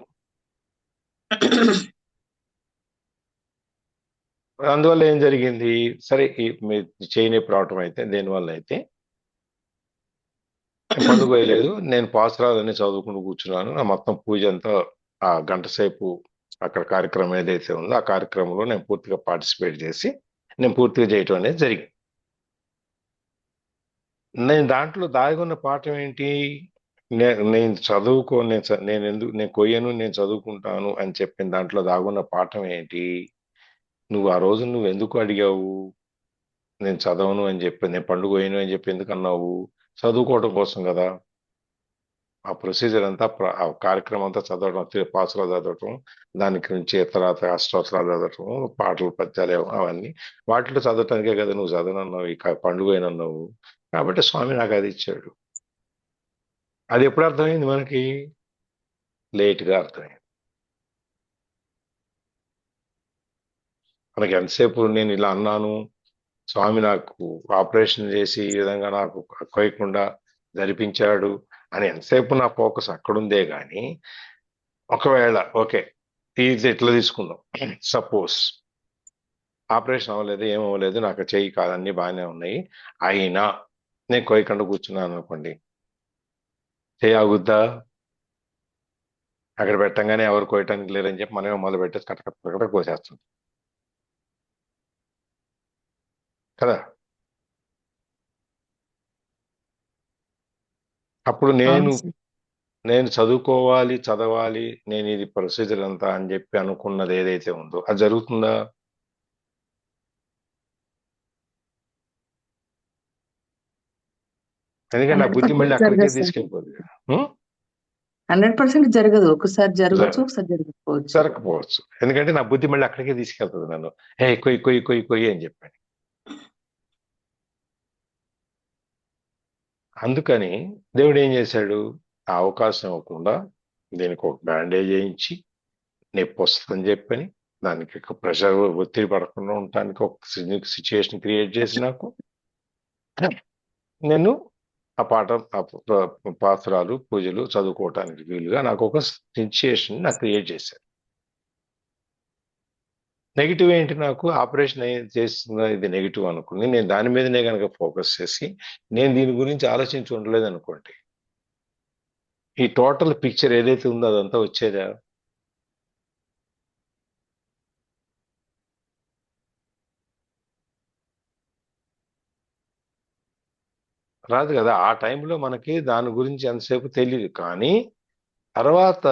అందువల్ల ఏం జరిగింది, సరే మీ చేయని ప్రాబ్లం అయితే దేనివల్ల అయితే పళ్ళు కోయలేదు, నేను పాసురాలన్నీ చదువుకుంటూ కూర్చున్నాను. నా మొత్తం పూజ అంతా ఆ గంట సేపు అక్కడ కార్యక్రమం ఏదైతే ఉందో ఆ కార్యక్రమంలో నేను పూర్తిగా పార్టిసిపేట్ చేసి నేను పూర్తిగా చేయటం అనేది జరిగింది. నేను దాంట్లో దాగి ఉన్న పాఠం ఏంటి, నేను చదువుకో నేను కొయ్యను నేను చదువుకుంటాను అని చెప్పిన దాంట్లో దాగున్న పాఠం ఏంటి, నువ్వు ఆ రోజు నువ్వు ఎందుకు అడిగావు, నేను చదవను అని చెప్పి, నేను పండుగ పోయాను అని చెప్పి ఎందుకు అన్నావు, చదువుకోవడం కోసం కదా. ఆ ప్రొసీజర్ అంతా ఆ కార్యక్రమం అంతా చదవడం, పాసురాలు చదవటం, దానికి నుంచి తర్వాత అష్టోత్తరాలు చదవటం, పాటలు పద్యాలు అవన్నీ వాటిలో చదవటానికే కదా నువ్వు చదవనన్నావు, ఈ పండుగ అయినన్నావు. కాబట్టి స్వామి నాకు అది ఇచ్చాడు. అది ఎప్పుడు అర్థమైంది మనకి, లేట్గా అర్థమైంది. మనకి ఎంతసేపు నేను ఇలా అన్నాను, స్వామి నాకు ఆపరేషన్ చేసి ఈ విధంగా నాకు కోయకుండా జరిపించాడు అని ఎంతసేపు నా ఫోకస్ అక్కడుందే కానీ, ఒకవేళ ఓకే ఇది ఎట్లా తీసుకుందాం, సపోజ్ ఆపరేషన్ అవ్వలేదు ఏమవ్వలేదు, నాకు చెయ్యి కాదన్నీ బాగానే ఉన్నాయి, అయినా నేను కోయకుండా కూర్చున్నాను అనుకోండి, చెయ్యి ఆగుద్దా, అక్కడ పెట్టంగానే ఎవరు కోయటానికి లేరని చెప్పి మనమే మొదలు పెట్టేసి కట్టకట్ట కోసేస్తుంది కదా. అప్పుడు అవును సార్. నేను చదువుకోవాలి చదవాలి నేను ఇది ప్రొసీజర్ అంతా అని చెప్పి అనుకున్నది ఏదైతే ఉందో అది జరుగుతుందా, ఎందుకంటే నా బుద్ధి మళ్ళీ 100% అక్కడికే జరగదు సార్. తీసుకెళ్ళిపోతుంది. 100% జరగదు. ఒకసారి జరగచ్చు, ఒకసారి జరగకపోవచ్చు. జరగకపోవచ్చు, ఎందుకంటే నా బుద్ధి మళ్ళీ అక్కడికే తీసుకెళ్తుంది నన్ను, హే కొయ్యి కొయ్యి కొయ్యి కొయ్యి అని చెప్పాను. అందుకని దేవుడు ఏం చేశాడు, ఆ అవకాశం ఇవ్వకుండా దీనికి ఒక బ్యాండేజ్ వేయించి నొప్పి వస్తుందని చెప్పని దానికి ప్రెషర్ ఒత్తిడి పడకుండా ఉండటానికి ఒక సిచ్యుయేషన్ క్రియేట్ చేసి నాకు నేను ఆ పాఠం పాత్రాలు పూజలు చదువుకోవటానికి వీలుగా నాకు ఒక సిచ్యుయేషన్ నాకు క్రియేట్ చేశారు. నెగిటివ్ ఏంటి, నాకు ఆపరేషన్ చేస్తున్న ఇది నెగిటివ్ అనుకుని నేను దాని మీదనే కనుక ఫోకస్ చేసి నేను దీని గురించి ఆలోచించి ఉండలేదు అనుకోండి, ఈ టోటల్ పిక్చర్ ఏదైతే ఉందో అదంతా వచ్చేదా, రాదు కదా. ఆ టైంలో మనకి దాని గురించి ఎంతసేపు తెలియదు, కానీ తర్వాత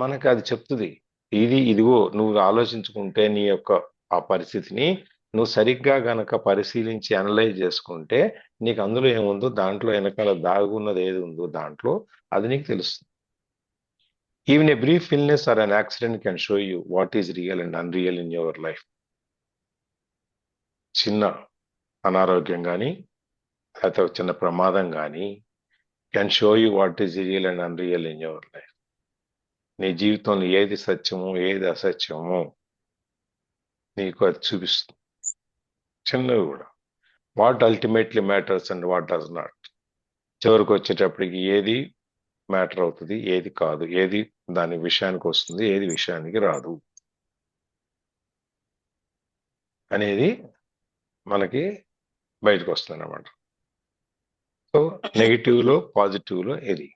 మనకి అది చెప్తుంది, ఇదిగో నువ్వు ఆలోచించుకుంటే నీ యొక్క ఆ పరిస్థితిని నువ్వు సరిగ్గా గనక పరిశీలించి అనలైజ్ చేసుకుంటే నీకు అందులో ఏముందో దాంట్లో వెనకాల దాగున్నది ఏది ఉందో దాంట్లో అది నీకు తెలుస్తుంది. Even a brief illness are an accident can show you what is real and unreal in your life. చిన్న అనారోగ్యం కానీ లేకపోతే ఒక చిన్న ప్రమాదం కానీ can show you what is real and unreal in your life. నీ జీవితంలో ఏది సత్యమో ఏది అసత్యమో నీకు అది చూపిస్తుంది. చిన్నవి కూడా. What ultimately matters and what does not. చివరికి వచ్చేటప్పటికి ఏది మ్యాటర్ అవుతుంది, ఏది కాదు, ఏది దాని విషయానికి వస్తుంది, ఏది విషయానికి రాదు అనేది మనకి బయటకు వస్తుంది అన్నమాట. సో నెగిటివ్లో పాజిటివ్లో ఏది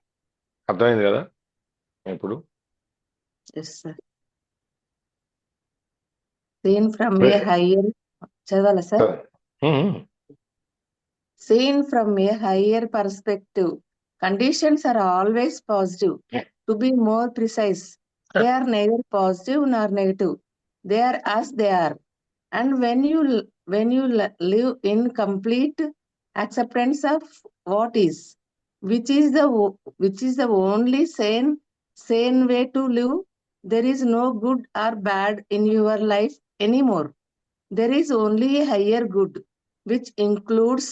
అర్థమైంది కదా ఇప్పుడు? Yes sir. Seen from a higher, చదవాలా sir? Seen from a higher perspective, conditions are always positive. To be more precise, they are neither positive nor negative. They are as they are. And when you live in complete acceptance of what is, which is the only sane way to live, there is no good or bad in your life anymore. There is only a higher good, which includes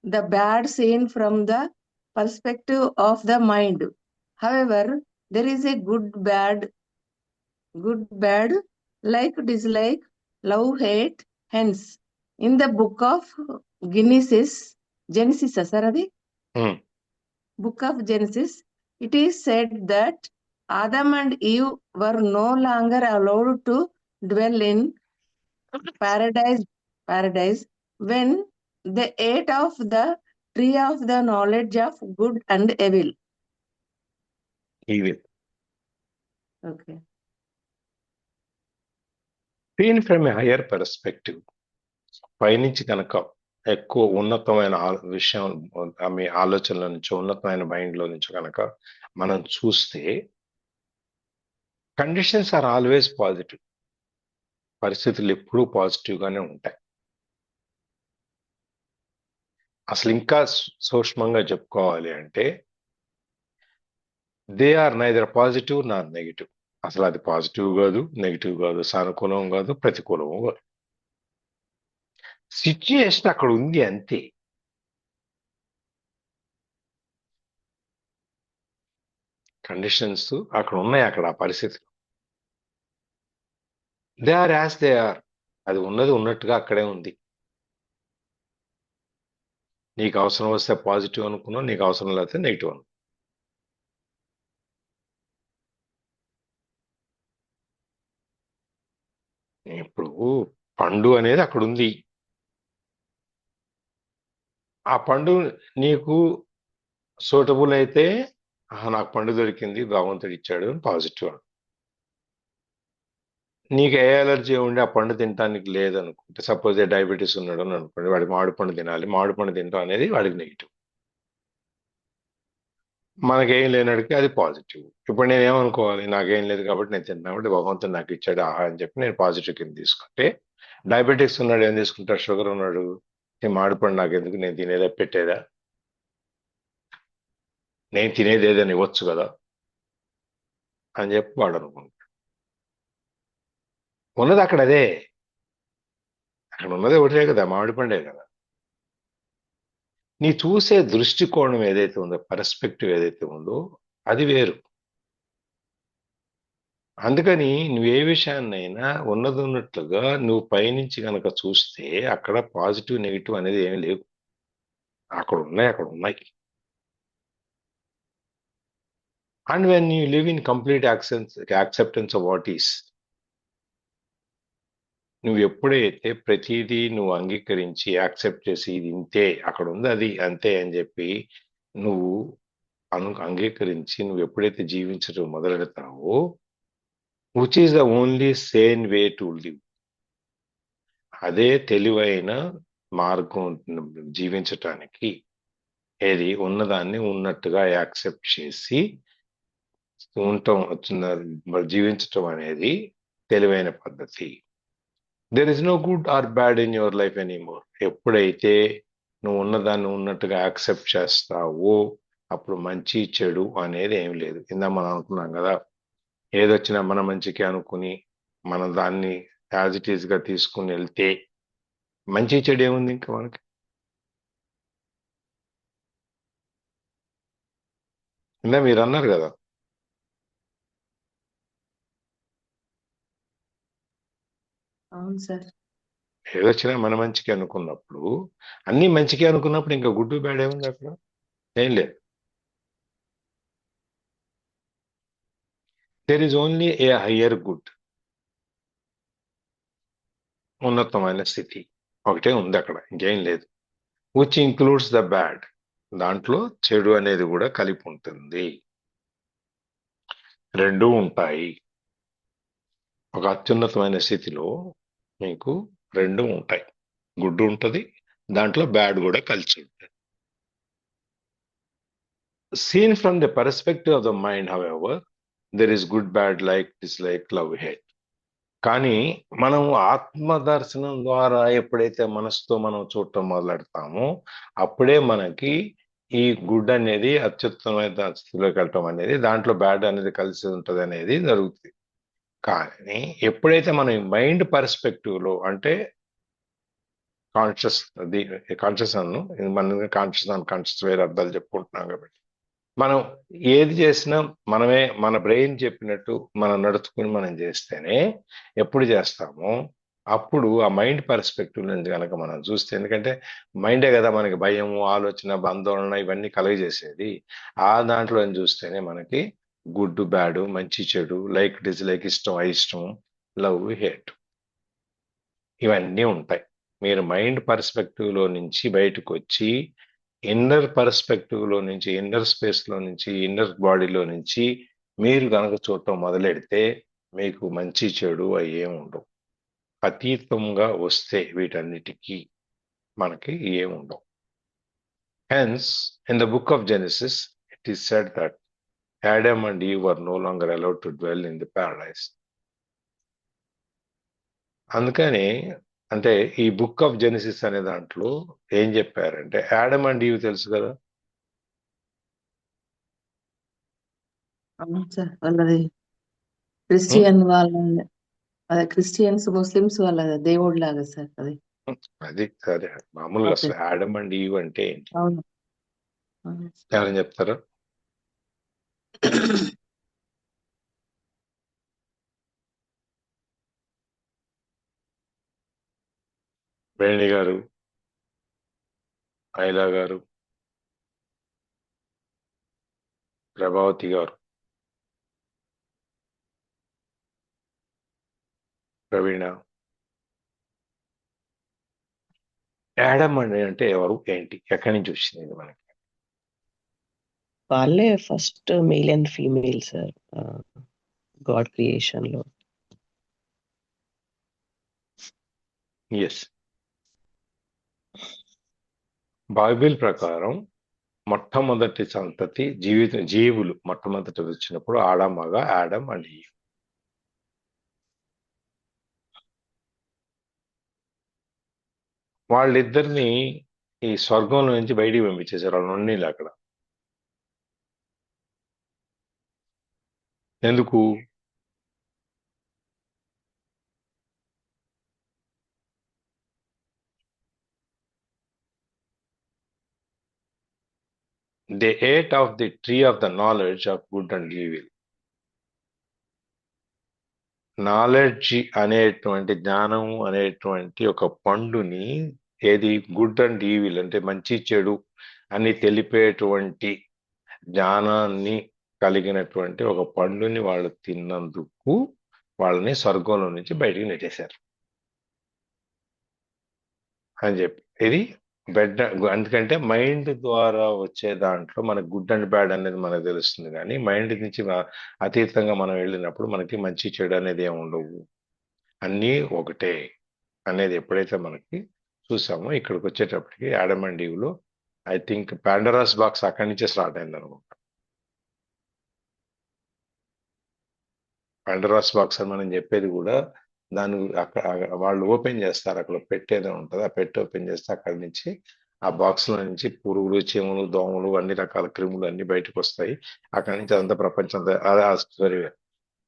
the bad seen from the perspective of the mind. However, there is a good, bad, like, dislike, love, hate. Hence, in the book of Genesis, sir, adi? Book of Genesis, it is said that Adam and Eve were no longer allowed to dwell in paradise when they ate of the tree of the knowledge of good and evil. Evil. Okay. Seen from a higher perspective. పైనుంచి కనుక ఎక్కువ ఉన్నతమైన విషయం ఆమె ఆలోచనల నుంచి, ఉన్నతమైన మైండ్లో నుంచి కనుక మనం చూస్తే కండిషన్స్ ఆర్ ఆల్వేస్ పాజిటివ్. పరిస్థితులు ఎప్పుడూ పాజిటివ్గానే ఉంటాయి. అసలు ఇంకా సూక్ష్మంగా చెప్పుకోవాలి అంటే they are neither positive Nar negative. అసలు అది పాజిటివ్ కాదు, నెగిటివ్ కాదు, సానుకూలం కాదు, ప్రతికూలం కాదు. సిచ్యుయేషన్ అక్కడ ఉంది అంతే. కండిషన్స్ అక్కడ ఉన్నాయి, అక్కడ ఆ పరిస్థితులు. They are as they are. అది ఉన్నది ఉన్నట్టుగా అక్కడే ఉంది. నీకు అవసరం వస్తే పాజిటివ్ అనుకున్నావు, నీకు అవసరం లేకపోతే నెగిటివ్ అను. ఇప్పుడు పండు అనేది అక్కడ ఉంది. ఆ పండు నీకు సూటబుల్ అయితే నాకు పండు దొరికింది, భగవంతుడు ఇచ్చాడు అని పాజిటివ్ అను. నీకు ఏ ఎలర్జీ ఉండి ఆ పండు తినడానికి లేదనుకుంటే, సపోజ్ డయాబెటీస్ ఉన్నాడు అని అనుకోండి, వాడికి మామిడి పండు తినాలి, మామిడి పండు తినడం అనేది వాడికి నెగిటివ్. మనకేం లేనడికి అది పాజిటివ్. ఇప్పుడు నేను ఏమనుకోవాలి, నాకేం లేదు కాబట్టి నేను తిన్నాను కాబట్టి భగవంతుడు నాకు ఇచ్చాడు ఆహా అని చెప్పి నేను పాజిటివ్ కింద తీసుకుంటే, డయాబెటిక్స్ ఉన్నాడు ఏం తీసుకుంటాడు, షుగర్ ఉన్నాడు మామిడి పండు నాకు ఎందుకు, నేను తినేదా పెట్టేదా, నేను తినేది ఏదని ఇవ్వచ్చు కదా అని చెప్పి వాడు అనుకుంటాడు. ఉన్నది అక్కడ అదే, అక్కడ ఉన్నది ఒకటే కదా, మామిడి పండే కదా. నీ చూసే దృష్టికోణం ఏదైతే ఉందో, పర్స్పెక్టివ్ ఏదైతే ఉందో అది వేరు. అందుకని నువ్వు ఏ విషయాన్నైనా ఉన్నది ఉన్నట్లుగా నువ్వు పైనుంచి కనుక చూస్తే అక్కడ పాజిటివ్ నెగిటివ్ అనేది ఏమీ లేవు. అక్కడ ఉన్నాయి. And when you live in complete acceptance of what is, నువ్వు ఎప్పుడైతే ప్రతిదీ నువ్వు అంగీకరించి యాక్సెప్ట్ చేసి ఇది ఇంతే, అక్కడ ఉంది అది అంతే అని చెప్పి నువ్వు అంగీకరించి నువ్వు ఎప్పుడైతే జీవించడం మొదలెడతావో, which is the only sane way to live, అదే తెలివైన మార్గం జీవించటానికి. ఏది ఉన్నదాన్ని ఉన్నట్టుగా యాక్సెప్ట్ చేసి జీవించటం అనేది తెలివైన పద్ధతి. There is no good or bad in your life anymore. ఎప్పుడైతే నువ్వు ఉన్నదాన్ని ఉన్నట్టుగా యాక్సెప్ట్ చేస్తావో అప్పుడు మంచి చెడు అనేది ఏం లేదు. ఇందా మనం అనుకున్నాం కదా, ఏదొచ్చినా మన మంచికి అనుకుని మనం దాన్ని యాజ్ ఇట్ ఈస్ గా తీసుకుని వెళ్తే మంచి చెడు ఏముంది ఇంకా మనకి? ఇందా మీరు అన్నారు కదా, అవును సార్. ఏదొచ్చినా మన మంచికి అనుకున్నప్పుడు, అన్ని మంచికి అనుకున్నప్పుడు ఇంకా గుడ్డు బ్యాడ్ ఏముంది అక్కడ? ఏం లేదు. There is only A higher good, ఉన్నతమైన స్థితి ఒకటే ఉంది అక్కడ, ఇంకేం లేదు. విచ్ ఇంక్లూడ్స్ ద బ్యాడ్, దాంట్లో చెడు అనేది కూడా కలిపి ఉంటుంది. రెండూ ఉంటాయి. ఒక అత్యున్నతమైన స్థితిలో మీకు రెండు ఉంటాయి, గుడ్ ఉంటుంది, దాంట్లో బ్యాడ్ కూడా కలిసి ఉంటుంది. Seen from the perspective of the mind however there is good, bad, like, dislike, love, hate. కానీ మనం ఆత్మదర్శనం ద్వారా ఎప్పుడైతే మనసుతో మనం చూడటం మొదలెడతామో అప్పుడే మనకి ఈ గుడ్ అనేది అత్యుత్తమైన స్థితిలోకి వెళ్ళటం అనేది, దాంట్లో బ్యాడ్ అనేది కలిసి ఉంటుంది అనేది జరుగుతుంది. కానీ ఎప్పుడైతే మనం మైండ్ పర్స్పెక్టివ్ లో, అంటే కాన్షియస్, అది కాన్షియస్ అన్ను, మన కాన్షియస్ వేరే అర్థాలు చెప్పుకుంటున్నాం కాబట్టి, మనం ఏది చేసినా మనమే, మన బ్రెయిన్ చెప్పినట్టు మనం నడుచుకుని మనం చేస్తేనే, ఎప్పుడు చేస్తామో అప్పుడు ఆ మైండ్ పర్స్పెక్టివ్ నుంచి కనుక మనం చూస్తే, ఎందుకంటే మైండే కదా మనకి భయము, ఆలోచన, ఆందోళన ఇవన్నీ కలుగజేసేది. ఆ దాంట్లో చూస్తేనే మనకి గుడ్, బ్యాడ్, మంచి, చెడు, లైక్, డిస్లైక్, ఇష్టం, అయిష్టం, లవ్, హేట్ ఇవన్నీ ఉంటాయి. మీరు మైండ్ పర్స్పెక్టివ్ లో నుంచి బయటకు వచ్చి ఇన్నర్ పర్స్పెక్టివ్ లో నుంచి, ఇన్నర్ స్పేస్ లో నుంచి, ఇన్నర్ బాడీలో నుంచి మీరు కనుక చూడటం మొదలెడితే మీకు మంచి చెడు అవి ఏమి ఉండవు. అతీతంగా వస్తే వీటన్నిటికీ మనకి ఏమి ఉండవు. Hence in the book of Genesis it is said that Adam and Eve were no longer allowed to dwell in the paradise. అందుకని అంటే ఈ బుక్ ఆఫ్ జెనసిస్ అనే దాంట్లో ఏం చెప్పారంటే, యాడమ్ అండ్ ఈవ్ తెలుసు కదా, అవును సార్. వాళ్ళది క్రిస్టియన్ వాళ్ళ, అదే క్రిస్టియన్స్ ముస్లిమ్స్ వాళ్ళ దేవుడు లాగా సార్ అది. అది సరే. మామూలుగా ఓకే. అసలు యాడమ్ అండ్ ఈవ్ అంటే ఏంటి అవును. అవును. ఎవరైనా చెప్తారా? వేణి గారు, ఐలా గారు, ప్రభావతి గారు, ప్రవీణ, యాడమ్ అండ్ అంటే ఎవరు, ఏంటి, ఎక్కడి నుంచి వచ్చింది ఇది మనకి? వాళ్ళే first male and female sir, God creation లో. ఎస్, బైబిల్ ప్రకారం మొట్టమొదటి సంతతి జీవులు మొట్టమొదటి వచ్చినప్పుడు ఆడమగ, యాడమ్ అండ్ ఈవ్. వాళ్ళిద్దరిని ఈ స్వర్గంలో నుంచి బయటికి పంపించేశారు, వాళ్ళు నుండి అక్కడ. ఎందుకు? They ate of the tree of the knowledge of good and evil. Knowledge అనేటువంటి, జ్ఞానము అనేటువంటి ఒక పండుని, ఏది గుడ్ అండ్ ఈవిల్ అంటే మంచి చెడు అని తెలిపేటువంటి జ్ఞానాన్ని కలిగినటువంటి ఒక పండుని వాళ్ళు తిన్నందుకు వాళ్ళని స్వర్గంలో నుంచి బయటికి నెట్టేశారు అని చెప్పి. ఇది బెడ్, ఎందుకంటే మైండ్ ద్వారా వచ్చే దాంట్లో మనకు గుడ్ అండ్ బ్యాడ్ అనేది మనకు తెలుస్తుంది, కానీ మైండ్ నుంచి అతీతంగా మనం వెళ్ళినప్పుడు మనకి మంచి చెడు అనేది ఏమి ఉండవు, అన్నీ ఒకటే అనేది ఎప్పుడైతే మనకి చూసామో, ఇక్కడికి వచ్చేటప్పటికి యాడమ్ అండ్ ఈవ్ లో ఐ థింక్ పాండరాస్ బాక్స్ అక్కడి నుంచే స్టార్ట్ అయింది అనుకుంటా. పాండరాస్ బాక్స్ అని మనం చెప్పేది కూడా దాని అక్కడ వాళ్ళు ఓపెన్ చేస్తారు, అక్కడ పెట్టేదే ఉంటుంది, ఆ పెట్టి ఓపెన్ చేస్తే అక్కడి నుంచి ఆ బాక్స్ లో నుంచి పురుగులు, చీమలు, దోమలు, అన్ని రకాల క్రిములు అన్ని బయటకు వస్తాయి. అక్కడి నుంచి అదంతా ప్రపంచం అంతా, అదే ఆ స్టోరీ.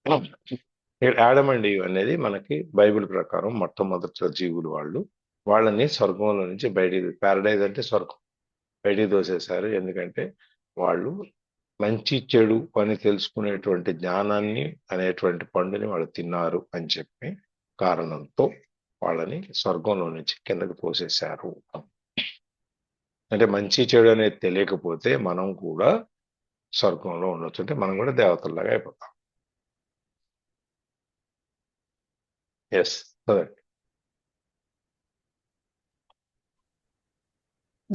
యాడమ్ అండ్ ఈవ్ అనేది మనకి బైబిల్ ప్రకారం మొట్టమొదటి జీవులు వాళ్ళని స్వర్గంలో నుంచి బయటికి, ప్యారడైజ్ అంటే స్వర్గం, బయటికి దోసేశారు. ఎందుకంటే వాళ్ళు మంచి చెడు అని తెలుసుకునేటువంటి జ్ఞానాన్ని అనేటువంటి పండుని వాళ్ళు తిన్నారు అని చెప్పి కారణంతో వాళ్ళని స్వర్గంలో నుంచి కిందకి తోసేశారు. అంటే మంచి చెడు అనేది తెలియకపోతే మనం కూడా స్వర్గంలో ఉండొచ్చు, అంటే మనం కూడా దేవతల్లాగా అయిపోతాం. Yes,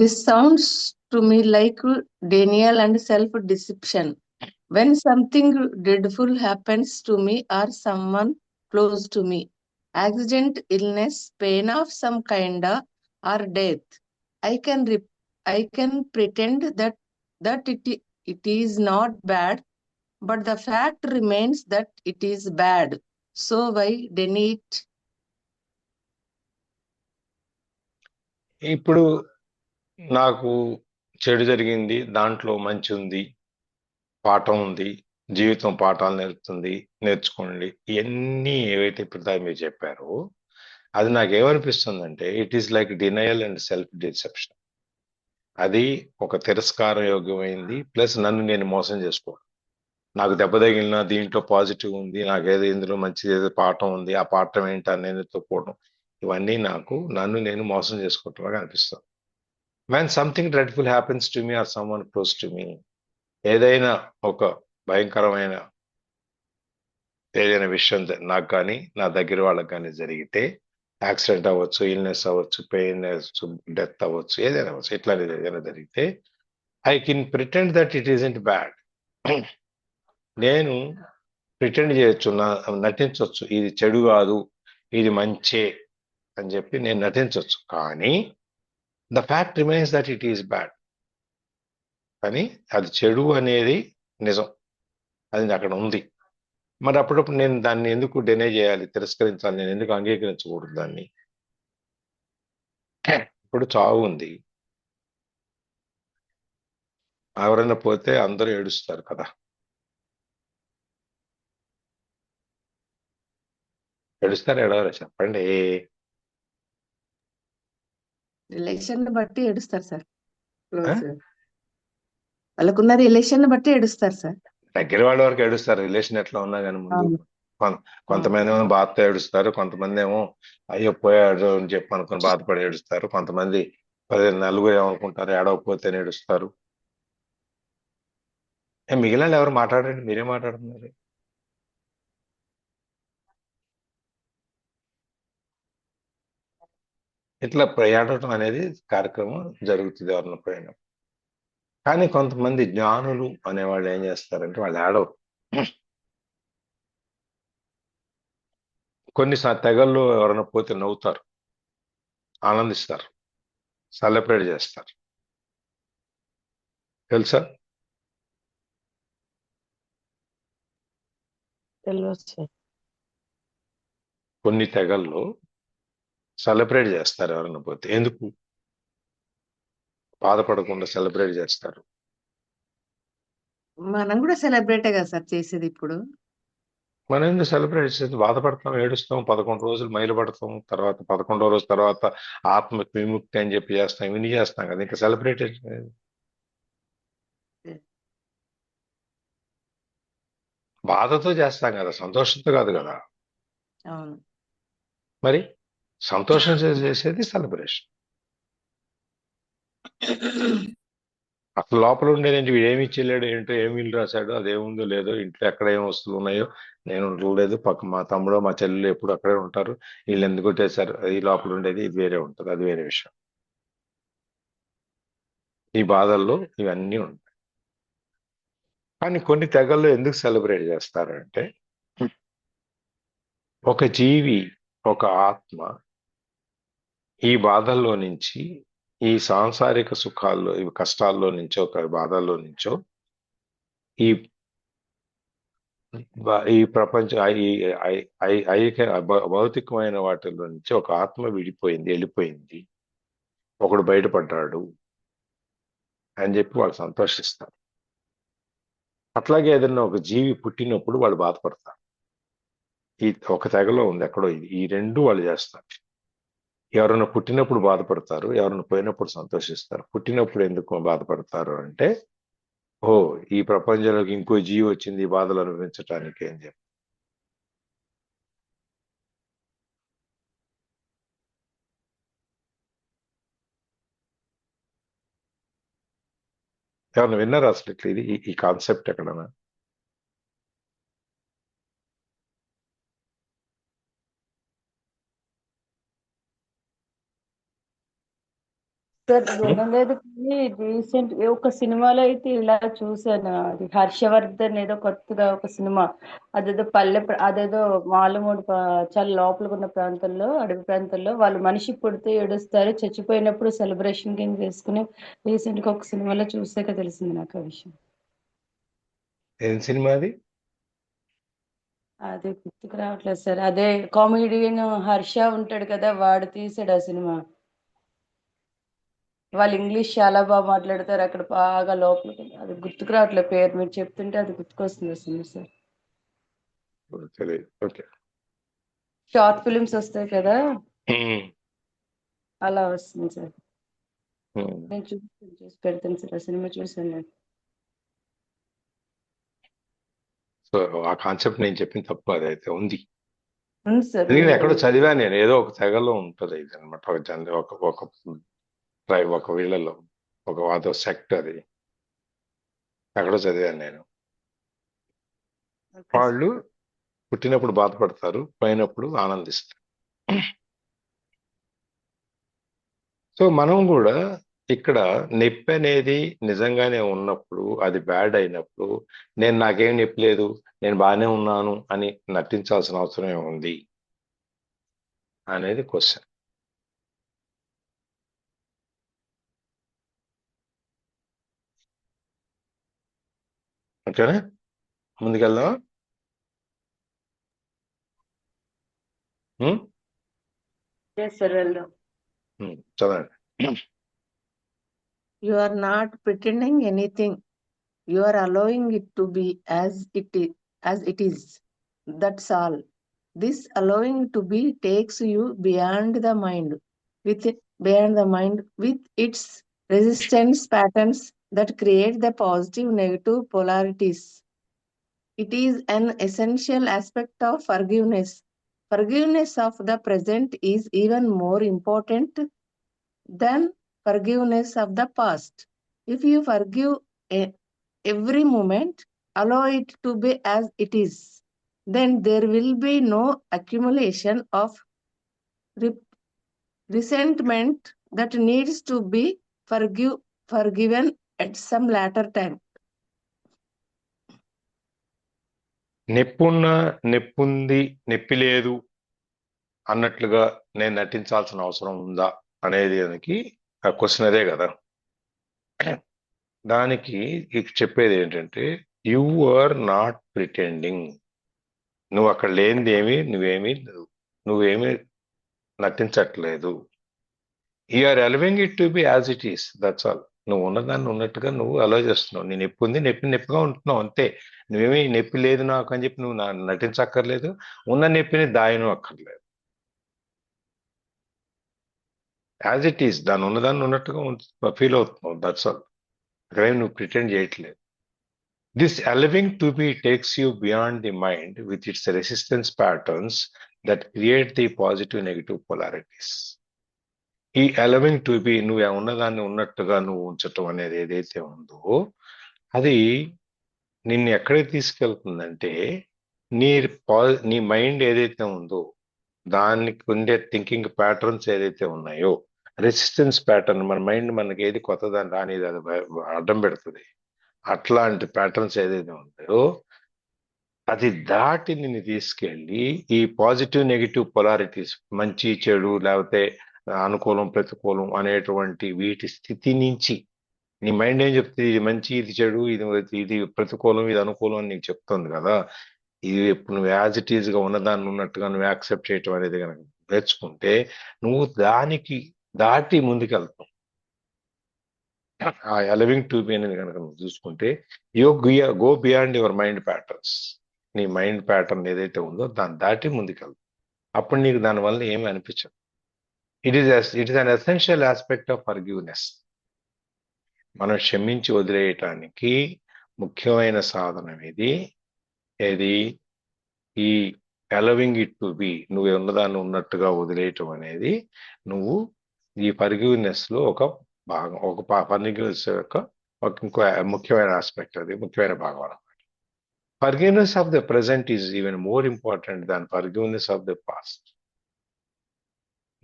This sounds to me like denial and self-deception. When something dreadful happens to me or someone close to me, accident, illness, pain of some kind, or death, I can pretend that it is not bad, but the fact remains that it is bad. So why deny it? ఇప్పుడు నాకు చెడు జరిగింది, దాంట్లో మంచి ఉంది, పాఠం ఉంది, జీవితం పాఠాలు నేర్చుకోండి, ఇవన్నీ ఏవైతే ఇప్పుడు మీరు చెప్పారో అది నాకు ఏమనిపిస్తుందంటే it is like denial and self deception. అది ఒక తిరస్కార యోగ్యమైంది, ప్లస్ నన్ను నేను మోసం చేసుకోవడం. నాకు దెబ్బ తగిలినా దీంట్లో పాజిటివ్ ఉంది, నాకేదో ఇందులో మంచి ఏదో పాఠం ఉంది, ఆ పాఠం ఏంటి అని నేను ఎత్తుకోవడం, ఇవన్నీ నన్ను నేను మోసం చేసుకోవటంలాగా అనిపిస్తుంది. when something dreadful happens to me or someone close to me, ఏదైనా ఒక భయంకరమైన ఏదైనా విషయం నాకు కానీ నా దగ్గర వాళ్ళకి కానీ జరిగితే, యాక్సిడెంట్ అవ్వచ్చు, ఇల్నెస్ అవ్వచ్చు, పెయిన్ అవ్వచ్చు, డెత్ అవ్వచ్చు, ఏదైనా అవ్వచ్చు, ఇట్లా ఏదైనా జరిగితే I can pretend that it isn't bad. నేను ప్రిటెండ్ చేయొచ్చు, నటించవచ్చు, ఇది చెడు కాదు, ఇది మంచే అని చెప్పి నేను నటించవచ్చు. కానీ the fact remains that it is bad. కానీ అది చెడు అనేది నిజం, అది అక్కడ ఉంది. మరి అప్పుడప్పుడు నేను దాన్ని ఎందుకు డినై చేయాలి, తిరస్కరించాలి, నేను ఎందుకు అంగీకరించకూడదు దాన్ని? ఇప్పుడు చావు ఉంది, ఎవరైనా పోతే అందరూ ఏడుస్తారు కదా. ఏడుస్తారు, ఏడవరా చెప్పండి? రిలేషన్ బట్టి ఏడుస్తారు సార్. వాళ్ళకున్న రిలేషన్ బట్టి ఏడుస్తారు సార్. దగ్గర వాళ్ళ వరకు ఏడుస్తారు, రిలేషన్ ఎట్లా ఉన్నా కానీ. ముందు కొంతమంది ఏమో బాధతో ఏడుస్తారు, కొంతమంది ఏమో అయ్యో పోయాడు అని చెప్పి అనుకుని బాధపడి ఏడుస్తారు, కొంతమంది నలుగురు ఏమనుకుంటారు ఏడవకపోతే ఏడుస్తారు. మిగిలిన ఎవరు మాట్లాడండి, మీరే మాట్లాడుతున్నారు. ఇట్లా ఏడవటం అనేది కార్యక్రమం జరుగుతుంది ఎవరిన పోయినా. కానీ కొంతమంది జ్ఞానులు అనేవాళ్ళు ఏం చేస్తారంటే వాళ్ళు ఏడవరు. కొన్నిసార్లు తెగల్లో ఎవరైనా పోతే నవ్వుతారు, ఆనందిస్తారు, సెలబ్రేట్ చేస్తారు. తెలుసా? కొన్ని తెగల్లో సెలబ్రేట్ చేస్తారు ఎవరైనా పోతే. ఎందుకు? బాధపడకుండా సెలబ్రేట్ చేస్తారు. మనం కూడా సెలబ్రేటే కదా సార్ చేసేది. ఇప్పుడు మనం ఎందుకు సెలబ్రేట్ చేసేది? బాధపడతాం, ఏడుస్తాం, 11 రోజులు మైలు పడతాం, తర్వాత 11వ రోజు తర్వాత ఆత్మకు విముక్తి అని చెప్పి చేస్తాం, ఇవన్నీ చేస్తాం కదా. ఇంకా సెలబ్రేట్ బాధతో చేస్తాం కదా, సంతోషంతో కాదు కదా. అవును. మరి సంతోషం చేసేది సెలబ్రేషన్. అసలు లోపల ఉండేది ఏమి ఇచ్చేలేడు ఏంటో, ఏమి ఇల్లు రాశాడు, అదేముందో లేదో, ఇంట్లో ఎక్కడ ఏం వస్తువులు ఉన్నాయో నేను ఉండలేదు, పక్క మా తమ్ముడు మా చెల్లెలు ఎప్పుడు అక్కడే ఉంటారు, వీళ్ళు ఎందుకు కొట్టేశారు, అది లోపల ఉండేది. ఇది వేరే ఉంటుంది, అది వేరే విషయం. ఈ బాధల్లో ఇవన్నీ ఉంటాయి. కానీ కొన్ని తెగల్లో ఎందుకు సెలబ్రేట్ చేస్తారంటే, ఒక జీవి, ఒక ఆత్మ ఈ బాధల్లో నుంచి, ఈ సాంసారిక సుఖాల్లో, ఈ కష్టాల్లో నుంచో, బాధల్లో నుంచో, ఈ ప్రపంచ భౌతికమైన వాటిలో నుంచి ఒక ఆత్మ వెళ్ళిపోయింది, ఒకడు బయటపడ్డాడు అని చెప్పి వాళ్ళు సంతోషిస్తారు. అట్లాగే ఏదైనా ఒక జీవి పుట్టినప్పుడు వాళ్ళు బాధపడతారు. ఈ ఒక తెగలో ఉంది ఎక్కడో ఇది. ఈ రెండు వాళ్ళు చేస్తారు. ఎవరైనా పుట్టినప్పుడు బాధపడతారు, ఎవరైనా పోయినప్పుడు సంతోషిస్తారు. పుట్టినప్పుడు ఎందుకు బాధపడతారు అంటే, ఓ ఈ ప్రపంచంలోకి ఇంకో జీవి వచ్చింది ఈ బాధలు అనుభవించటానికి అని చెప్పి. ఎవరైనా విన్నారా అసలు ఇట్లా ఇది ఈ కాన్సెప్ట్ ఎక్కడన్నా? సార్ వినలేదు కానీ రీసెంట్ ఒక సినిమాలో అయితే ఇలా చూసాను. అది హర్షవర్ధన్ ఏదో కొత్తగా ఒక సినిమా, అదేదో అదేదో మాలమూడు చాలా లోపలికి ఉన్న ప్రాంతంలో, అడవి ప్రాంతంలో వాళ్ళు మనిషి పుడితే ఏడుస్తారు, చచ్చిపోయినప్పుడు సెలబ్రేషన్ కింద చేసుకుని రీసెంట్ గా ఒక సినిమాలో చూసాక తెలిసింది నాకు ఆ విషయం. ఏం సినిమా అది? అదే గుర్తుకు రావట్లేదు సార్. అదే కామెడియన్ హర్ష ఉంటాడు కదా, వాడు తీసాడు ఆ సినిమా. వాళ్ళు ఇంగ్లీష్ చాలా బాగా మాట్లాడతారు అక్కడ, బాగా లోపలికి. అది గుర్తుకు రావట్లేదు పేరు, మీరు చెప్తుంటే అది గుర్తుకొస్తుంది వస్తుంది సార్. తెలియదు. ఓకే. షార్ట్ ఫిలిమ్స్ వస్తాయి కదా, అలా వస్తుంది సార్. నేను చూసి పెడతాను సార్, ఆ సినిమా చూసాను నేను. సో ఆ కాన్సెప్ట్ నేను చెప్పిన తప్పు అదైతే ఉంది. ఉంది సార్. నేను ఎక్కడో చదివా, నేను ఏదో ఒక తెగలో ఉంటుంది ఇది అనమాట. ఒక వీళ్ళలో ఒక సెక్ట్ అది ఎక్కడో చదివాను నేను. వాళ్ళు పుట్టినప్పుడు బాధపడతారు, పోయినప్పుడు ఆనందిస్తారు. సో మనం కూడా ఇక్కడ నొప్పి అనేది నిజంగానే ఉన్నప్పుడు, అది బ్యాడ్ అయినప్పుడు, నాకేం నొప్పి లేదు, నేను బాగానే ఉన్నాను అని నటించాల్సిన అవసరం ఏముంది అనేది క్వశ్చన్. ఓకేనా, ముందుకెళ్దాం. సార్ వెళ్దాం. చదవండి. You are not pretending anything. You are allowing it to be as it is. That's all. This allowing to be takes you beyond the mind with its resistance patterns that create the positive negative polarities. It is an essential aspect of forgiveness. Forgiveness of the present is even more important than forgiveness of the past. If you forgive every moment, allow it to be as it is, then there will be no accumulation of resentment that needs to be forgiven at some later time. నొప్పి నొప్పి లేదు అన్నట్లుగా నేను నటించాల్సిన అవసరం ఉందా అనేది దానికి ఆ క్వశ్చన్ అదే కదా. దానికి చెప్పేది ఏంటంటే, యు ఆర్ నాట్ ప్రిటెండింగ్. నువ్వు అక్కడ లేనిది నువ్వేమి నటించట్లేదు. You are allowing it to be as it is, that's all. నువ్వు ఉన్నదాన్ని ఉన్నట్టుగా నువ్వు అలో చేస్తున్నావు. నీ నొప్పి ఉంది, నొప్పిగా ఉంటున్నావు అంతే. నువ్వేమీ నొప్పి లేదు నాకు అని చెప్పి నువ్వు నటించక్కర్లేదు, ఉన్న నొప్పిని దాయను అక్కర్లేదు. యాజ్ ఇట్ ఈస్, దాన్ని ఉన్నదాన్ని ఉన్నట్టుగా ఫీల్ అవుతున్నావు, దట్స్ ఆల్. అక్కడేమి నువ్వు ప్రిటెండ్ చేయట్లేదు. This allowing to be takes you beyond the mind with its resistance patterns that create the positive negative polarities. ఈ అలవింగ్ టు బి, నువ్వు ఉన్నదాన్ని ఉన్నట్టుగా నువ్వు ఉంచటం అనేది ఏదైతే ఉందో, అది నిన్ను ఎక్కడికి తీసుకెళ్తుందంటే, నీ మైండ్ ఏదైతే ఉందో దానికి ఉండే థింకింగ్ ప్యాటర్న్స్ ఏదైతే ఉన్నాయో, రెసిస్టెన్స్ ప్యాటర్న్, మన మైండ్ మనకి ఏది కొత్తదాన్ని రానిది అది అడ్డం పెడుతుంది. అట్లాంటి ప్యాటర్న్స్ ఏదైతే ఉన్నాయో అది దాటి నిన్ను తీసుకెళ్ళి ఈ పాజిటివ్ నెగిటివ్ పొలారిటీస్, మంచి చెడు లేకపోతే అనుకూలం ప్రతికూలం అనేటువంటి వీటి స్థితి నుంచి, నీ మైండ్ ఏం చెప్తుంది, ఇది మంచి ఇది చెడు, ఇది ప్రతికూలం ఇది అనుకూలం అని నీకు చెప్తుంది కదా. ఇది ఇప్పుడు నువ్వు యాజ్ ఇట్ ఈజ్ గా ఉన్నదాన్ని ఉన్నట్టుగా నువ్వు యాక్సెప్ట్ చేయటం అనేది కనుక నేర్చుకుంటే, నువ్వు దానికి దాటి ముందుకెళ్తావు. ఆ అలవింగ్ టు బి అనేది కనుక నువ్వు చూసుకుంటే, go beyond your mind patterns. నీ మైండ్ ప్యాటర్న్ ఏదైతే ఉందో దాన్ని దాటి ముందుకెళ్తావు. అప్పుడు నీకు దానివల్ల ఏమి అనిపించదు. It is an essential aspect of forgiveness. మనం క్షమించి వదిలేయటానికి ముఖ్యమైన సాధనం ఇది. ఏది? ఈ అలవింగ్ ఇట్ టు బి, నువ్వు ఉన్నదాన్ని ఉన్నట్టుగా వదిలేయటం అనేది నువ్వు ఈ ఫర్గివ్నెస్ లో ఒక భాగం, ఒక ఫర్గివ్నెస్ యొక్క ఇంకో ముఖ్యమైన ఆస్పెక్ట్, అది ముఖ్యమైన భాగం అన్నమాట. Forgiveness of the present is even more important than forgiveness of the past.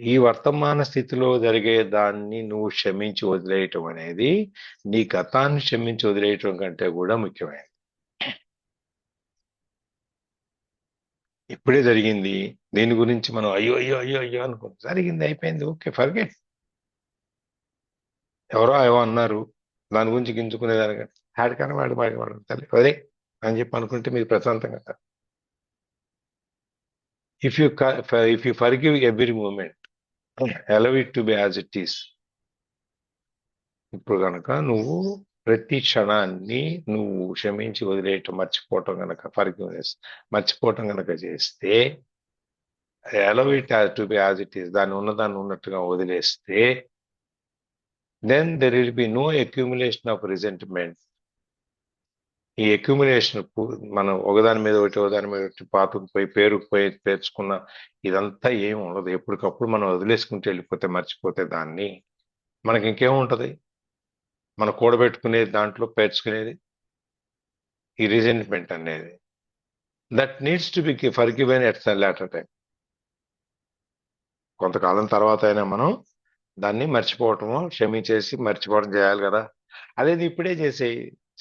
ఈ వర్తమాన స్థితిలో జరిగే దాన్ని నువ్వు క్షమించి వదిలేయటం అనేది నీ గతాన్ని క్షమించి వదిలేయటం కంటే కూడా ముఖ్యమైనది. ఇప్పుడే జరిగింది, దీని గురించి మనం అయ్యో అయ్యో అయ్యో అయ్యో అనుకో, జరిగింది అయిపోయింది, ఓకే ఫర్గెట్. ఎవరో ఏవో అన్నారు, దాని గురించి గింజుకునేదానికంటే ఆడికన్నా వాడు తల్లి అదే అని చెప్పి అనుకుంటే మీరు ప్రశాంతంగా. If you forgive every moment, allow it to be as it is. ఇప్పుడు కనుక నువ్వు ప్రతి క్షణాన్ని నువ్వు క్షమించి వదిలేయటం, మర్చిపోవటం కనుక, ఫర్గివ్నెస్ మర్చిపోవటం కనుక చేస్తే, allow it to be as it is, దాన్ని ఉన్నదాన్ని ఉన్నట్టుగా వదిలేస్తే, then there will be no accumulation of resentment. ఈ అక్యుములేషన్ మనం ఒకదాని మీద ఒకటి పాతుకుపోయి పేరుకుపోయి పేర్చుకున్న ఇదంతా ఏమి ఉండదు. ఎప్పటికప్పుడు మనం వదిలేసుకుంటూ వెళ్ళిపోతే, మర్చిపోతే దాన్ని, మనకి ఇంకేముంటది? మనం కూడబెట్టుకునేది, దాంట్లో పేర్చుకునేది ఈ రిజెంట్మెంట్ అనేది. That needs to be forgiven at later time. కొంతకాలం తర్వాత అయినా మనం దాన్ని మర్చిపోవటము, క్షమించేసి మర్చిపోవడం చేయాలి కదా. అదేది ఇప్పుడే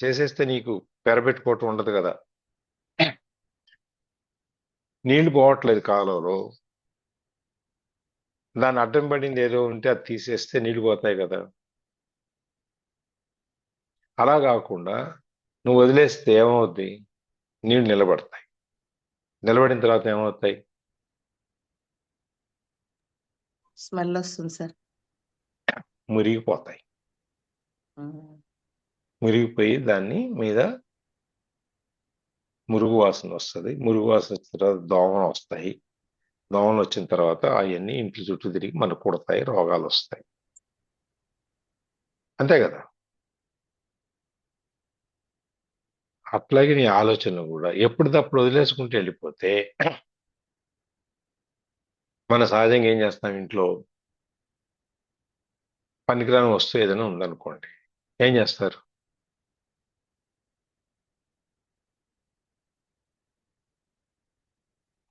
చేసేస్తే నీకు పెరబెట్టుకోవటం ఉండదు కదా. నీళ్లు పోవట్లేదు కాలంలో, దాన్ని అడ్డం పడింది ఏదో ఉంటే అది తీసేస్తే నీళ్లు పోతాయి కదా. అలా కాకుండా నువ్వు వదిలేస్తే ఏమవుద్ది? నీళ్లు నిలబడతాయి. నిలబడిన తర్వాత ఏమవుతాయి? స్మెల్ వస్తుంది సార్. మురిగిపోతాయి. మురిగిపోయి దాన్ని మీద మురుగు వాసన వస్తుంది. మురుగు వాసన వచ్చిన తర్వాత దోమలు వస్తాయి. దోమలు వచ్చిన తర్వాత అవన్నీ ఇంటి చుట్టూ తిరిగి మనకు కుడతాయి, రోగాలు వస్తాయి. అంతే కదా. అట్లాగే నీ ఆలోచనలు కూడా ఎప్పటిదప్పుడు వదిలేసుకుంటూ వెళ్ళిపోతే, మన సహజంగా ఏం చేస్తాం, ఇంట్లో పనికిరాని వస్తువు ఏదైనా ఉందనుకోండి, ఏం చేస్తారు?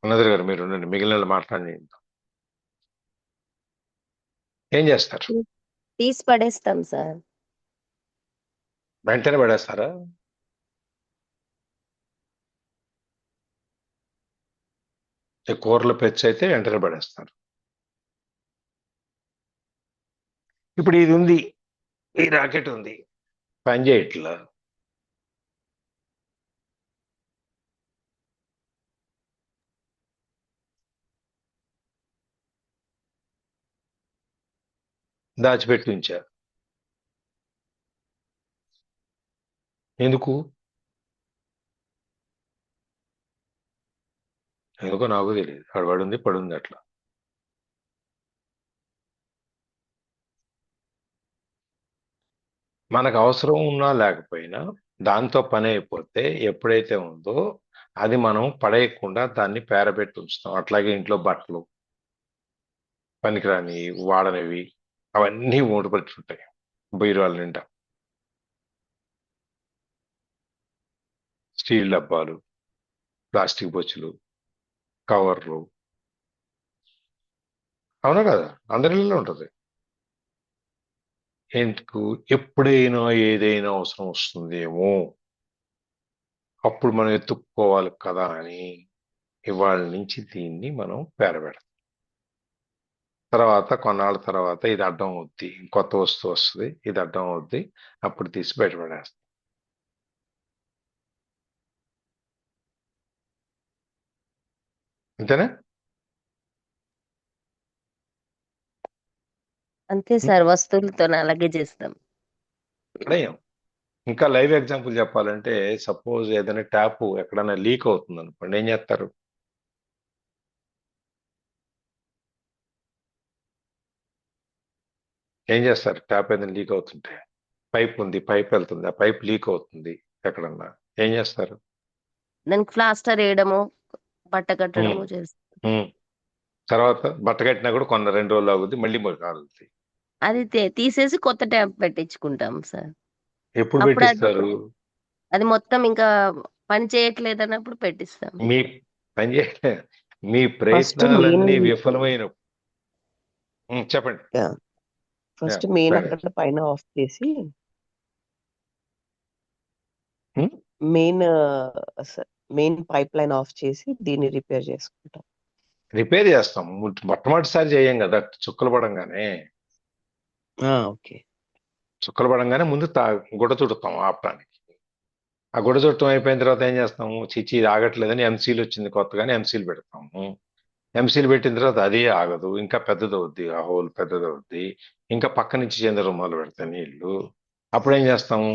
ఉన్నది గారు మీరు ఉండండి, మిగిలిన మాట్లాడి ఏం చేస్తారు? తీసి పడేస్తాం సార్. వెంటనే పడేస్తారా? కూరల పెచ్చు అయితే వెంటనే పడేస్తారు. ఇప్పుడు ఇది ఉంది, ఈ రాకెట్ ఉంది, పని చేయట్లా, దాచిపెట్టి ఉంచా. ఎందుకు ఎందుకో నాకు తెలియదు. పడుంది అట్లా. మనకు అవసరం ఉన్నా లేకపోయినా దాంతో పని అయిపోతే ఎప్పుడైతే ఉందో అది మనం పడేయకుండా దాన్ని పేరబెట్టి ఉంచుతాం. అట్లాగే ఇంట్లో బట్టలు, పనికిరాని వాడనివి అవన్నీ మూటపట్టి ఉంటాయి బీరువాల నిండా. స్టీల్ డబ్బాలు, ప్లాస్టిక్ బొచ్చులు, కవర్లు, అవునా కదా, అందరిలో ఉంటుంది. ఎందుకు? ఎప్పుడైనా ఏదైనా అవసరం వస్తుందేమో అప్పుడు మనం ఎత్తుక్కోవాలి కదా అని ఇవాళ నుంచి దీన్ని మనం పేరబెడతాం. తర్వాత కొన్నాళ్ళ తర్వాత ఇది అడ్డం అవుద్ది, కొత్త వస్తువు వస్తుంది, ఇది అడ్డం అవుద్ది, అప్పుడు తీసి బయటపడేస్తాం. అంతేనా? అంతే సార్, వస్తువులతో అలాగే చేస్తాం. పడేయం. ఇంకా లైవ్ ఎగ్జాంపుల్ చెప్పాలంటే సపోజ్ ఏదైనా ట్యాప్ ఎక్కడైనా లీక్ అవుతుంది అనుకోండి, ఏం చేస్తారు? ఏం చేస్తారు? ట్యాప్ ఏదైనా లీక్ అవుతుంటే, పైప్ ఉంది, పైప్ వెళ్తుంది, ఆ పైప్ లీక్ అవుతుంది ఎక్కడన్నా, ఏం చేస్తారు? దానికి ప్లాస్టర్ వేయడము, బట్ట ఉమ్, కట్టడము చేస్తారు. ఉమ్. తర్వాత బట్ట కట్టినా కూడా 2 రోజులు ఆగుద్ది, మళ్ళీ కాలుద్ది. అది తీసేసి కొత్త ట్యాప్ పెట్టించుకుంటాం సార్. ఎప్పుడు అప్పుడు పెట్టిస్తారు? అది మొత్తం ఇంకా పని చేయట్లేదు అన్నప్పుడు పెట్టిస్తాం. మీ పని చేయలే, మీ ఫస్ట్ ప్రయత్నాలన్నీ విఫలమైన. చెప్పండి. ఫస్ట్ మెయిన్ సరే. అక్కడ పైన ఆఫ్ చేసి ఉమ్, మెయిన్ పైప్ లైన్ ఆఫ్ చేసి దీన్ని రిపేర్ చేసుకుంటాం. రిపేర్ చేస్తాం, మొట్టమొదటిసారి చేయం కదా చుక్కలు పడంగానే. ఓకే. చుక్కలు పడంగానే ముందు గుడ్డ చుడతాం ఆపడానికి. ఆ గుడ్డ చుట్టం అయిపోయిన తర్వాత ఏం చేస్తాము? చిచి ఇది ఆగట్లేదని ఎంసీలు వచ్చింది కొత్తగానే, ఎంసీలు పెడతాము. ఎంసీలు పెట్టిన తర్వాత అదే ఆగదు, ఇంకా పెద్దదవుద్ది, ఆ హోల్ పెద్దదవుద్ది, ఇంకా పక్క నుంచి చెందడం మొదలు పెడతాయి నీళ్లు. అప్పుడు ఏం చేస్తాము?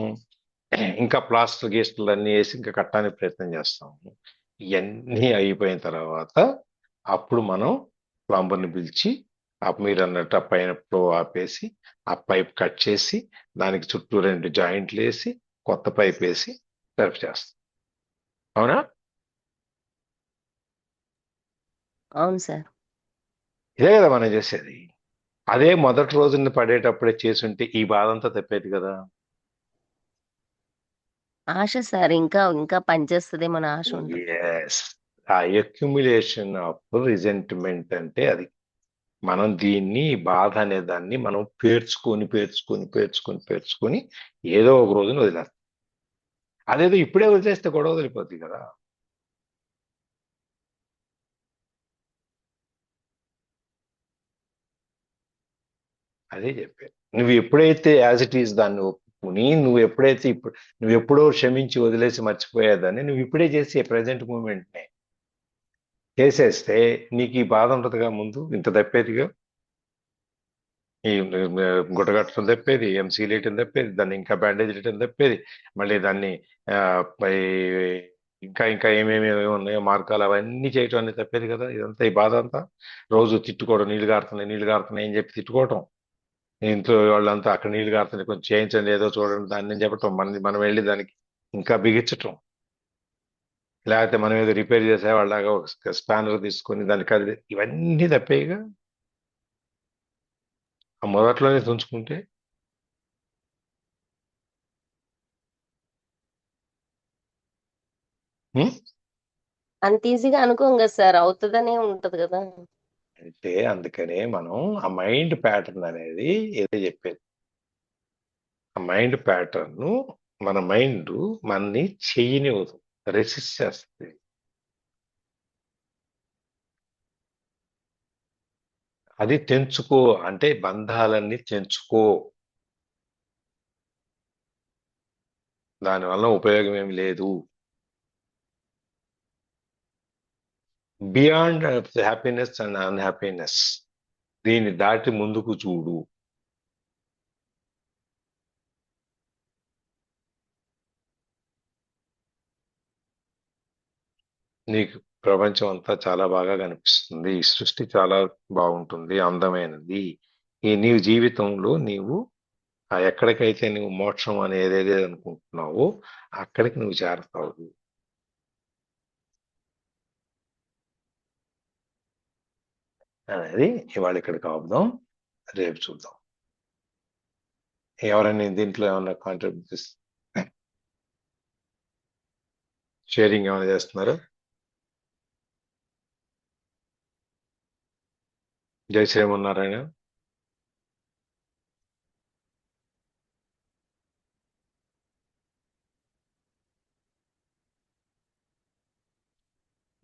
ఇంకా ప్లాస్టర్ గీస్టర్లు అన్నీ వేసి ఇంకా కట్టడానికి ప్రయత్నం చేస్తాము. ఇవన్నీ అయిపోయిన తర్వాత అప్పుడు మనం ప్లంబర్ని పిలిచి, మీరు అన్నట్టు ఆ పైన ఫ్లో ఆపేసి, ఆ పైప్ కట్ చేసి, దానికి చుట్టూ 2 జాయింట్లు వేసి, కొత్త పైప్ వేసి సర్వ్ చేస్తాం. అవునా? అవును సార్. ఇదే కదా మనం చేసేది. అదే మొదటి రోజున పడేటప్పుడే చేసుంటే ఈ బాధ అంతా తప్పేది కదా. ఆశ సార్, ఇంకా ఇంకా పనిచేస్తుంది మన ఆశ ఉంటుంది. ఎస్, ఆ అక్యుములేషన్ ఆఫ్ రిజెంట్మెంట్ అంటే అది. మనం దీన్ని బాధ అనే దాన్ని మనం పేర్చుకొని ఏదో ఒక రోజున వదిలేస్తాం. అదేదో ఇప్పుడే వదిలేస్తే గొడవ వదిలిపోద్ది కదా. అదే చెప్పాను. నువ్వు ఎప్పుడైతే యాజ్ ఇట్ ఈస్ దాన్ని ఒప్పుకుని, నువ్వు ఎప్పుడో క్షమించి వదిలేసి మర్చిపోయేదాన్ని నువ్వు ఇప్పుడే చేసి ప్రెసెంట్ మూమెంట్నే చేసేస్తే నీకు ఈ బాధ ఉంటుందిగా. ముందు ఇంత తప్పేదిగా, ఈ గుట్టగట్టడం తప్పేది, ఎంసీలు వేయటం తప్పేది, దాన్ని ఇంకా బ్యాండేజ్ వేయటం తప్పేది, మళ్ళీ దాన్ని ఆ, ఇంకా ఇంకా ఏమేమి ఉన్నాయో మార్గాలు అవన్నీ చేయటం అనేది తప్పేది కదా. ఇదంతా ఈ బాధ అంతా రోజు తిట్టుకోవడం, నీళ్లు కారుతున్నాయి అని చెప్పి తిట్టుకోవటం, ఇంట్లో వాళ్ళంతా అక్కడ నీళ్లు కారుతున్నాయి కొంచెం చేయించండి ఏదో చూడండి దాన్ని అని చెప్పటం, మనం వెళ్ళి దానికి ఇంకా బిగించటం, లేకపోతే మనం ఏదో రిపేర్ చేసే వాళ్ళగా ఒక స్పానర్ తీసుకొని దాన్ని కదిలి, ఇవన్నీ తప్పేగా. ఆ మొదట్లోనే తుంచుకుంటే ఉం? అంత ఈజీగా అనుకోం కదా సార్, అవుతుందనే ఉంటది కదా. అంటే అందుకనే మనం ఆ మైండ్ ప్యాటర్న్ అనేది ఏదో చెప్పేది. ఆ మైండ్ ప్యాటర్న్, మన మైండ్ మనని చెయ్యనివ్వదు, రెసిస్ట్ చేస్తుంది. అది తెంచుకో అంటే బంధాలన్నీ తెంచుకో, దానివల్ల ఉపయోగం ఏమి లేదు. బియాండ్ హ్యాపీనెస్ అండ్ అన్హ్యాపీనెస్, దీన్ని దాటి ముందుకు చూడు. నీకు ప్రపంచం అంతా చాలా బాగా కనిపిస్తుంది, ఈ సృష్టి చాలా బాగుంటుంది, అందమైనది. నీవు జీవితంలో నీవు ఎక్కడికైతే నువ్వు మోక్షం అనేది ఏదైతే అనుకుంటున్నావో అక్కడికి నువ్వు చేరతావు. అనేది ఇవాళ ఇక్కడికి ఆపుదాం, రేపు చూద్దాం. ఎవరైనా దీంట్లో ఏమన్నా కాంట్రిబ్యూట్ షేరింగ్ ఏమైనా చేస్తున్నారు? జై శ్రీమన్నారాయణ.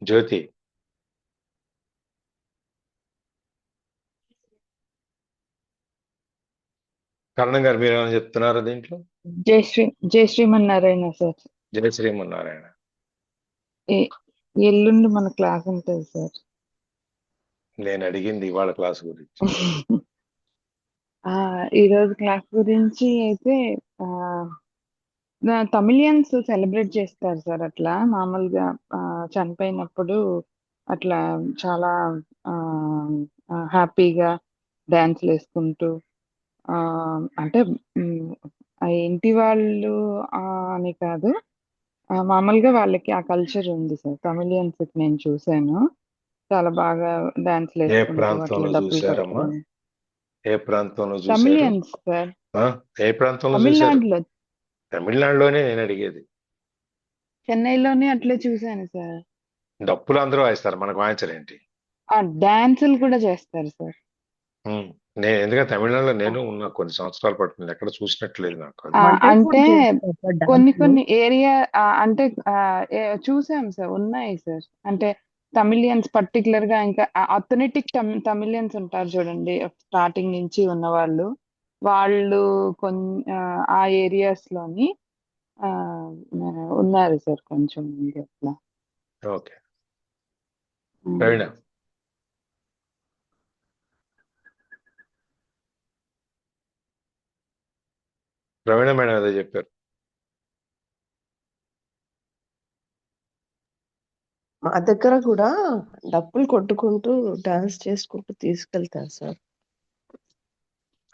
జ్యోతి, కరణం గారు మీరు ఏమైనా చెప్తున్నారా దీంట్లో? జై శ్రీమన్నారాయణ సార్. జై శ్రీమన్నారాయణ. ఎల్లుండి మన క్లాస్ ఉంటుంది సార్. నేను అడిగింది ఇవాళ క్లాస్ గురించి. ఈరోజు క్లాస్ గురించి అయితే తమిళియన్స్ సెలబ్రేట్ చేస్తారు సార్ అట్లా మామూలుగా చనిపోయినప్పుడు అట్లా చాలా హ్యాపీగా డాన్స్లు వేసుకుంటూ ఆ, అంటే ఆ ఇంటి వాళ్ళు అని కాదు, మామూలుగా వాళ్ళకి ఆ కల్చర్ ఉంది సార్. తమిళియన్స్ నేను చూశాను, చాలా బాగా డాన్స్లు ఏ వేసుకుంటూ అట్లా ప్రాంతంలో డబ్బులు చూసారమ్మా? కొట్టడం. ఏ ప్రాంతంలో చూసారు? తమిళియన్స్ సార్, ఏ ప్రాంతంలో చూసారు? తమిళనాడులో, తమిళనాడులోనే నేను అడిగేది. చెన్నైలోనే అట్లే చూశాను సార్. డప్పులు అందరూ వాయిస్తారు, మనకు వాయించరేంటి? డాన్సులు కూడా చేస్తారు సార్. ఉమ్. నేను ఎందుకంటే తమిళనాడులో నేను ఉన్న కొన్ని సంవత్సరాలు పడుతుంది, ఎక్కడ చూసినట్లేదు నాకు అది. అంటే కొన్ని డాన్స్ కొన్ని ఏరియా అంటే చూసాం సార్, ఉన్నాయి సార్. అంటే తమిళియన్స్ పర్టికులర్ గా, ఇంకా అథెంటిక్ తమిళియన్స్ ఉంటారు చూడండి, స్టార్టింగ్ నుంచి ఉన్న వాళ్ళు, వాళ్ళు కొన్ని ఆ ఏరియాస్ లోని ఆ, ఉన్నారు సార్ కొంచెం మంది అట్లా. ఓకే, ప్రవీణ. ప్రవీణ మేడం అదే చెప్పారు. మా దగ్గర కూడా డప్పులు కొట్టుకుంటూ డాన్స్ చేసుకుంటూ తీసుకెళ్తారు సార్.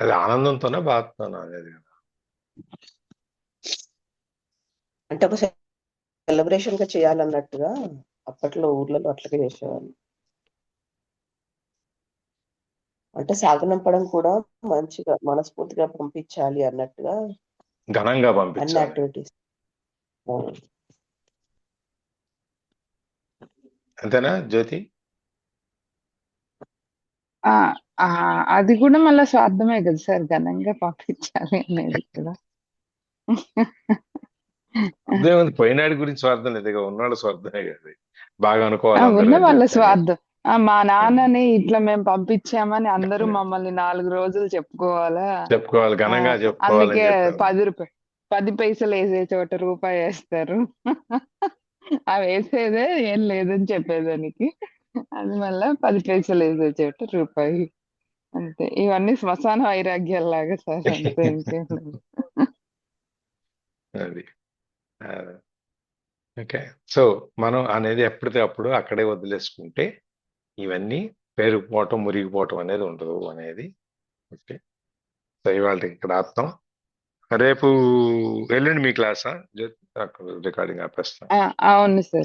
అది ఆనందంతోనా బాధతోనా అనేది కదా. అంటే ఒక సెలబ్రేషన్ గా చేయాలన్నట్టుగా అప్పట్లో ఊర్లలో అట్లాగే చేసేవాళ్ళు. అంటే సాగనంపడం కూడా మంచిగా మనస్ఫూర్తిగా పంపించాలి అన్నట్టుగా ఘనంగా అన్ని పంపించాలి. యాక్టివిటీస్. అంతేనా జ్యోతి? అది కూడా మళ్ళీ స్వార్థమే కదా సార్, ఘనంగా పంపించాలి అనేది కూడా. అదేముంది, పోయినాడి గురించి స్వార్థం లేదు, ఉన్నాడు స్వార్థమే కదా. బాగా అనుకోవాలి అందరూ ఉన్న అని వాళ్ళ చెప్పని. స్వార్థం. మా నాన్నని ఇట్లా మేము పంపించామని అందరూ మమ్మల్ని 4 రోజులు చెప్పుకోవాలా? చెప్పుకోవాలి, ఘనంగా చెప్పుకోవాలని అందుకే చెప్పాను. 10 పైసలు వేసే చోట రూపాయి వేస్తారు. అవి వేసేదే ఏం లేదని చెప్పేదానికి, అది మళ్ళా 10 పైసలు వేసే చోట రూపాయి. అంతే, ఇవన్నీ శ్మశాన వైరాగ్యాల్లాగా సార్, అంతే ఇంకేం లేదు. అది ఓకే. సో మనం అనేది ఎప్పటికప్పుడు అక్కడే వదిలేసుకుంటే ఇవన్నీ పేరుకుపోవటం మురిగిపోవటం అనేది ఉండదు అనేది. ఓకే, సో ఇవాళ ఇక్కడ ఆపుతాం. రేపు ఎల్లుండి మీ క్లాసా? రికార్డింగ్ ఆపేస్తాం. అవును సార్.